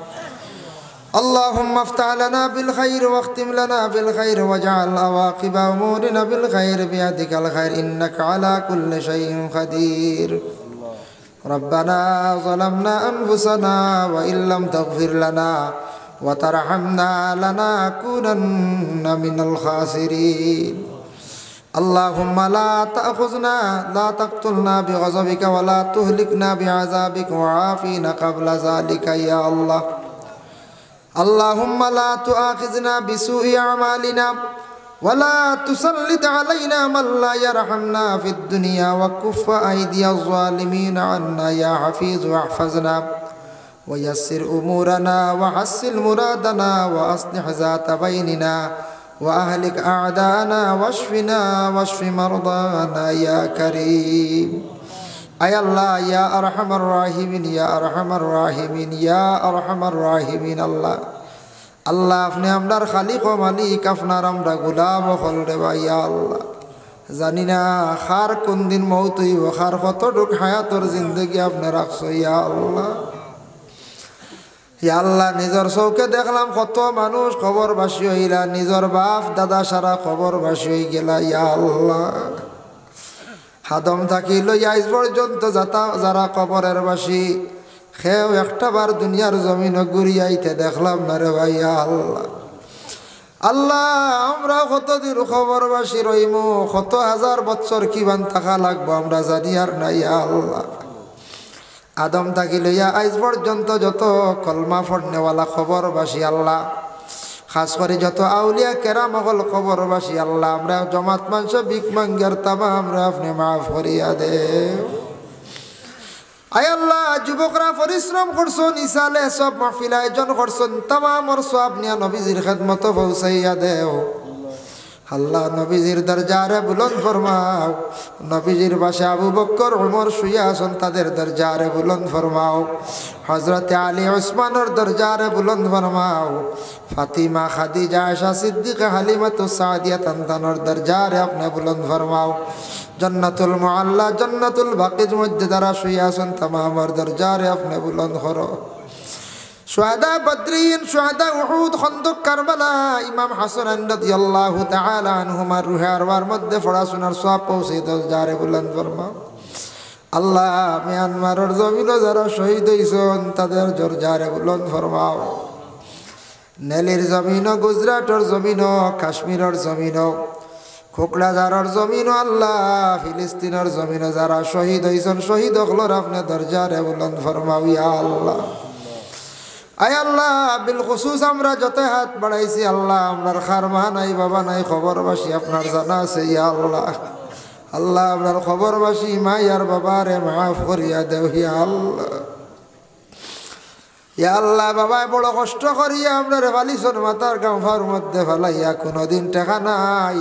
اللهم افتح لنا بالخير واختم لنا بالخير واجعل عواقب أمورنا بالخير بيدك الخير إنك على كل شيء قدير ربنا ظلمنا أنفسنا وإن لم تغفر لنا وترحمنا لنكونن من الخاسرين اللهم لا تأخذنا لا تقتلنا بغضبك ولا تهلكنا بعذابك وعافنا قبل ذلك يا الله اللهم لا تؤاخذنا بسوء أعمالنا ولا تسلط علينا من لا يرحمنا في الدنيا وكف أيدي الظالمين عنا يا حفيظ واحفظنا ويسر أمورنا وحسن مرادنا وأصلح ذات بيننا وأهلك أعداءنا واشفنا واشف مرضانا يا كريم أي الله يا أرحم الراحمين يا أرحم الراحمين يا أرحم الراحمين الله الله আপনি আমরার খালিক ও মালিক আপনার আমরা গোলাম ও খলরে ভাই ইয়া আল্লাহ জানি না খার কোন দিন মওত হইব খার কতটুক হায়াতর জিন্দেগি আপনি রাখছো ইয়া আল্লাহ ইয়া আল্লাহ নিজের চৌকে দেখলাম কত মানুষ খবরবাসী হইলা নিজের বাপ দাদা সারা খবরবাসী হয়ে গেলা ইয়া আল্লাহ হাদম থাকি লইয়া আজ পর্যন্ত যারা কবরের বাসী খেও একটা বার দুনিয়ার জমিন ঘুরিয়াইতে দেখলাম না রে ভাইয়া আল্লাহ। আল্লাহ আমরা কতদিন খবরবাসী রইমু, কত হাজার বছর কিবান থাকা লাগবো আমরা জানি আর নাই আল্লাহ। আদম থাকি লইয়া আজ পর্যন্ত যত কলমা ফড়নেওয়ালা খবরবাসী আল্লাহ, খাস করে যত আউলিয়া কেরাম হল খবরবাসী আল্লাহ, আমরা জমাত মানুষ ভিক মাঙ্গার তামা আমরা আপনি মাফ করিয়া দে। আয় আল্লাহ যুবকরা পরিশ্রম করছন, ইসালে সব মাহফিল আয়োজন করছন, তামামর সব নিয়া নবীজির খেদমত পৌঁছাইয়া দেও আল্লাহ। নবীজির দরজারে বুলন্দ ফরমাও, নবীজির বাসা আবু বকর উমর শুইয়া আছেন তাদের দরজারে বুলন্দ ফরমাও, হযরতে আলী উসমানের দরজারে বুলন্দ ফরমাও, ফাতিমা খাদিজা আয়েশা সিদ্দিকা হালিমাতু সাদিয়া তানতানোর দরজারে আপনি বুলন্দ ফরমাও। জান্নাতুল মুআল্লা জান্নাতুল বাকির মধ্যে যারা শুইয়া আছেন তামামর দরজারে আপনি বুলন্দ করো। শুহাদা বদরিন, শুহাদা উহুদ, খন্দক, কারবালা, ইমাম হাসান রাদিয়াল্লাহু তাআলা আনহুমার রুহে আরওয়ার মধ্যে পড়াশোনার সওয়াব পৌঁছে দরজারে বুলন্দ ফরমাও। আল্লাহ মিয়ানমারের জমিনে যারা শহীদ হইছেন তাদের দরজারে বুলন্দ ফরমাও। নেলির জমিন, গুজরাটের জমিন, কাশ্মীরের জমিন, কোকড়াঝাড়ের জমিন, আল্লাহ ফিলিস্তিনের জমিনে যারা শহীদ হইছেন শহীদ হকলর আপনি দরজারে বুলন্দ ফরমাও ইয়া আল্লাহ। আয় আল্লাহ বিল খুসুস আমরা যত হাত বাড়াইছি আল্লাহ, আপনার খারমা নাই বাবা নাই খবরবাসী আপনার জানা আছে ইয়া আল্লাহ। আল্লাহ আপনার খবরবাসী মাই আর বাবারে মাফ করিয়া দেও ইয়া আল্লাহ। ইয়া আল্লাহ বাবায় বড় কষ্ট করিয়া আপনার ফালিছন মাতার গাঁফার মধ্যে ফেলাইয়া, কোনোদিন টাকা নাই,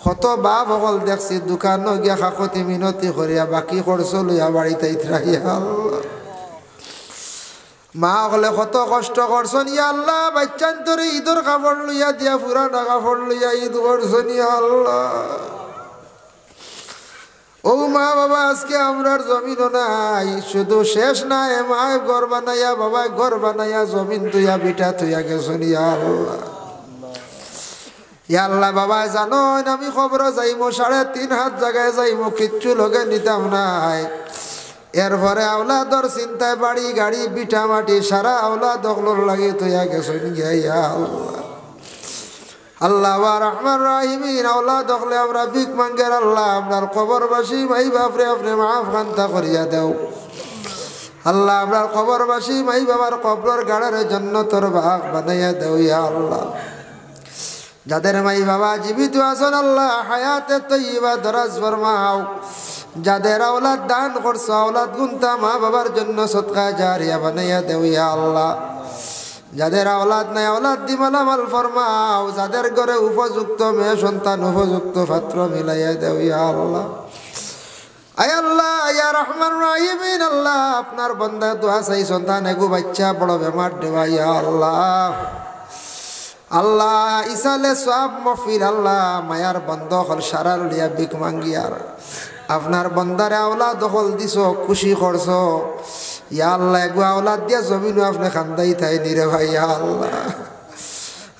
কত বাপ সকল দেখছি দোকান গিয়া কাকতি মিনতি করিয়া বাকি খরচ লইয়া বাড়িতে ইতরাইয়া আল্লাহ। মা হলে কত কষ্ট করছেন ইয়া আল্লাহ, বাচ্চান তোরে ঈদের কাপড় লইয়া দিয়া পুরানা কাপড় লইয়া ঈদ করছেন ইয়া আল্লাহ। ও মা বাবা আজকে আমরার জমিনও নাই, শুধু শেষ নাই মায় ঘর বানাইয়া বাবা ঘর বানাইয়া জমিন তুইয়া বিটা তুইয়া গেছেন ইয়া আল্লাহ। ইয়া আল্লাহ বাবা জানো আমি খবর যাইমো 3.5 হাত জায়গায় যাইমো, কিচ্ছু লগে নিতাম নাই, এরপরে আওলাদর চিন্তায় বাড়ি গাড়ি বিটা মাটি সারা আওলাদ দখলর লাগে তুইয়া গেছেন ইয়া আল্লাহ। আল্লাহ ওয়া রহমান রাহিমিন আওলাদ দখলে আমরা ভিক মাঙ্গের আল্লাহ, আপনার কবরবাসী ভাই বাপরে আপনি মাফ খান্তা করিয়া দেও আল্লাহ। আপনার কবরবাসী ভাই বাবার কবর গাড়ার জান্নাতের বাগ বানাইয়া দেও ইয়া আল্লাহ। যাদের মাই বাবা জীবিত আছেন আল্লাহ হায়াতে তৈয়বা দরাজ ফরমাও, যাদের আওলাদ দান করছো আওলাদ গুনতা মা বাবার জন্য সদকা জারিয়া বানাইয়া দেও ইয়া আল্লাহ। যাদের আওলাদ নাই আওলাদ দি মালামাল ফরমাও, যাদের ঘরে উপযুক্ত মেয়ে সন্তান উপযুক্ত পাত্র মিলাইয়া দেও ইয়া আল্লাহ। আয় আল্লাহ ইয়া রহমান রাহিমিন আল্লাহ আপনার বান্দা দোয়া চাই সন্তান এগো বাচ্চা বড় বেমার দেওয়া ইয়া আল্লাহ। আল্লাহ ইসালে সব মফিল আল্লাহ মায়ার বন্ধ হল সারার লিয়া ভিক মাঙ্গিয়ার, আপনার বন্দারে আওলাদ দখল দিছ খুশি করছ ইয়া আল্লাহ। এগো আওলাদ দিয়া জমিন আপনি খান্দাই থাই নিরে ভাই ইয়া আল্লাহ।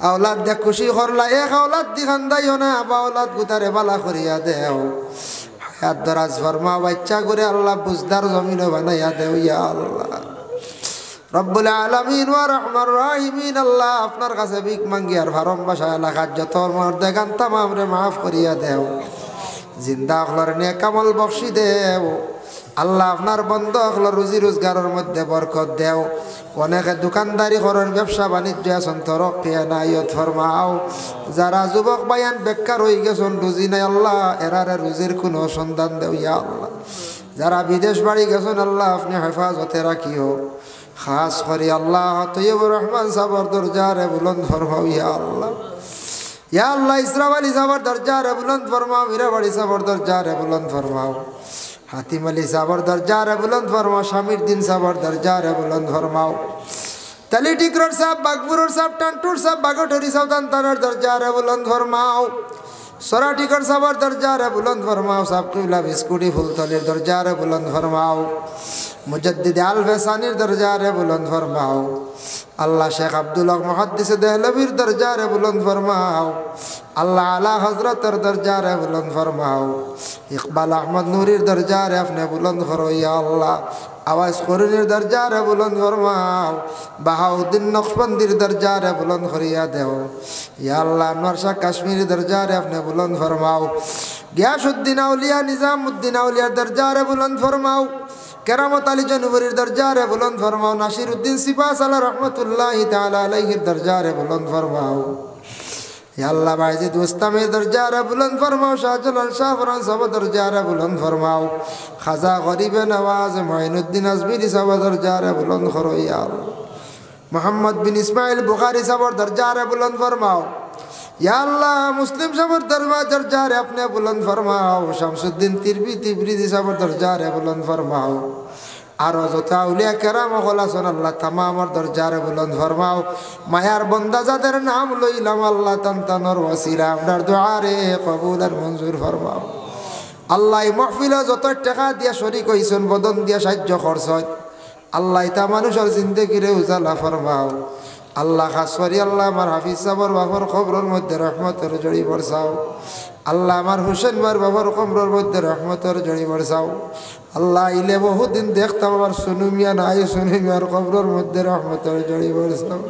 আওলাদ দিয়া খুশি করলা, এক আওলাদ দি খান্দাইও না বা আওলাদ গুতারে বালা করিয়া দেও, হায়াত দরাজ ফরমা বাচ্চা করে আল্লাহ বুঝদার জমিন বানাইয়া দেও ইয়া আল্লাহ। রব্বুল আলামিন ওয়া রহমান রাহিমিন আল্লাহ আপনার কাছে ভিক মাঙ্গি আর ফারম বাসা এলাকার যত মর্দে গান তামাম রে মাফ করিয়া দেও, জিন্দা আখলার নেক আমল বখশি দেও আল্লাহ। আপনার বন্ধ আখলার রুজি রোজগারের মধ্যে বরকত দেও, অনেকে দোকানদারি করেন ব্যবসা বাণিজ্য আছেন তরক্কি এনায়ত ফরমাও। যারা যুবক বায়ান বেকার হয়ে গেছেন রুজি নাই আল্লাহ এরারে রুজির কোনো সন্ধান দেও ইয়া আল্লাহ। যারা বিদেশ বাড়ি গেছেন আল্লাহ আপনি হেফাজতে রাখিও, খাস করি আল্লাহ তৈয়বুর রহমান সাবর দরজারে বুলন্দ ফরমাও ইয়া আল্লাহ। ইয়া আল্লাহ ইসরাফ আলী সাবর দরজারে বুলন্দ ফরমাও, মীরাবাড়ি সাবর দরজারে বুলন্দ ফরমাও, হাতিম আলী সাবর দরজারে বুলন্দ ফরমাও, শামির দিন সাবর দরজারে বুলন্দ ফরমাও, তালি টিকরর সাহেব বাগপুরর সাহেব টান্টুর সাহেব বাগটরি সাহেব তান্তানোর দরজারে বুলন্দ ফরমাও, সরা টিকর সাবর দরজারে বুলন্দ ফরমাও, সাহেব কিবলা বিস্কুটি ফুলতলির দরজারে বুলন্দ ফরমাও, মুজদ্দিদ আল ফেসানির দরজারে বুলন্দ ফরমাও। আল্লাহ শেখ আব্দুল হক মুহাদ্দিস দেহলভির দরজারে বুলন্দ ফরমাও। আল্লাহ আলা হজরতের দরজারে বুলন্দ ফরমাও। ইকবাল আহমদ নুরির দরজারে আপনি বুলন্দ করো ইয়া আল্লাহ। আওয়াজ করিনের দরজারে বুলন্দ ফরমাও। বাহাউদ্দিন নকশবন্দির দরজারে বুলন্দ করিয়া দেও ইয়া আল্লাহ। আনোয়ার শাহ কাশ্মীরি দরজারে আপনি বুলন্দ ফরমাও। গিয়াসউদ্দিন আউলিয়া নিজামউদ্দিন আউলিয়ার দরজারে বুলন্দ ফরমাও। কেরামত আলী জনুবরির দরজারে বুলন্দ ফরমাও। নাসিরউদ্দিন সিপাহসালাহ রহমতুল্লাহি তাআলা আলাইহির দরজারে বুলন্দ ফরমাও ইয়া আল্লাহ। বাইজিদ বুস্তামির দরজারে বুলন্দ ফরমাও। শাহজালাল শাহ ফরান সাহেব দরজারে বুলন্দ ফরমাও। খাজা গরিবে নওয়াজ মুঈনুদ্দিন আজমিরি সাহেব দরজারে বুলন্দ করো ইয়া আল্লাহ। মোহাম্মদ বিন ইসমাইল বুখারী সাহেব দরজারে বুলন্দ ফরমাও ইয়া আল্লাহ। মুসলিম সাহেবের দরজারে আপনি বুলন্দ ফরমাও। শামসুদ্দিন তিবরিজি সাহেবের দরজারে বুলন্দ ফরমাও। আরো যত আউলিয়া কেরাম আছেন আল্লাহ তামামর দরজারে বুলন্দ ফরমাও। মায়ার বন্দা যাদের নাম লইলাম আল্লাহ তানতানোর ওয়াসিলা আপনার দুআরে কবুল আর মঞ্জুর ফরমাও। আল্লাহ এই মাহফিলে যত টাকা দিয়া শরীক হইছেন, বদন দিয়া সাহায্য করছেন আল্লাহ, এটা মানুষের জিন্দেগিরে উজালা ফরমাও। আল্লাহ খাস করি আল্লাহ আমার হাফিজ সাহর বাবার কবরের মধ্যে রহমতের জড়ি বরসাও। আল্লাহ আমার হুসেন বার বাবার কবরের মধ্যে রহমতের জড়ি বরসাও। আল্লাহ ইলে বহুদিন দেখতাম আমার সুনুমিয়া নাই, সুনুমিয়ার কবরের মধ্যে রহমতের জড়ি বরসাও।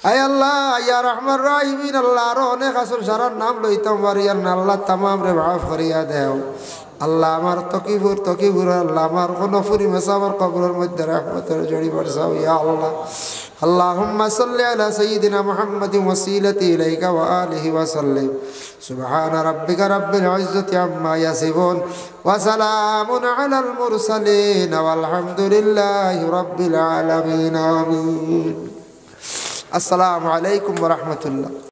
আয় আল্লাহ ইয়া রহমান রাহিমিন আল্লাহ। আরো অনেক আসল সারার নাম লইতাম পারিয়ার না আল্লাহ, তামাম রে মাফ করিয়া দেও আল্লাহ। আমার তকিবুর আল্লাহ আমার কোন ফুরি মেসাবার কবরের মধ্যে রহমতের জড়ি বরসাও ইয়া আল্লাহ। আল্লাহুম্মা সাল্লি আলা সাইয়্যিদিনা মুহাম্মাদিন ওয়াসিলাতি ইলাইকা ওয়া আলিহি ওয়া সাল্লিম। সুবহানা রাব্বিকা রাব্বিল ইজ্জাতি আম্মা ইয়াসিফুন ওয়া সালামুন আলাল মুরসালিন ওয়াল হামদুলিল্লাহি রাব্বিল আলামিন। আমিন। আসসালামু আলাইকুম ওয়া রাহমাতুল্লাহ।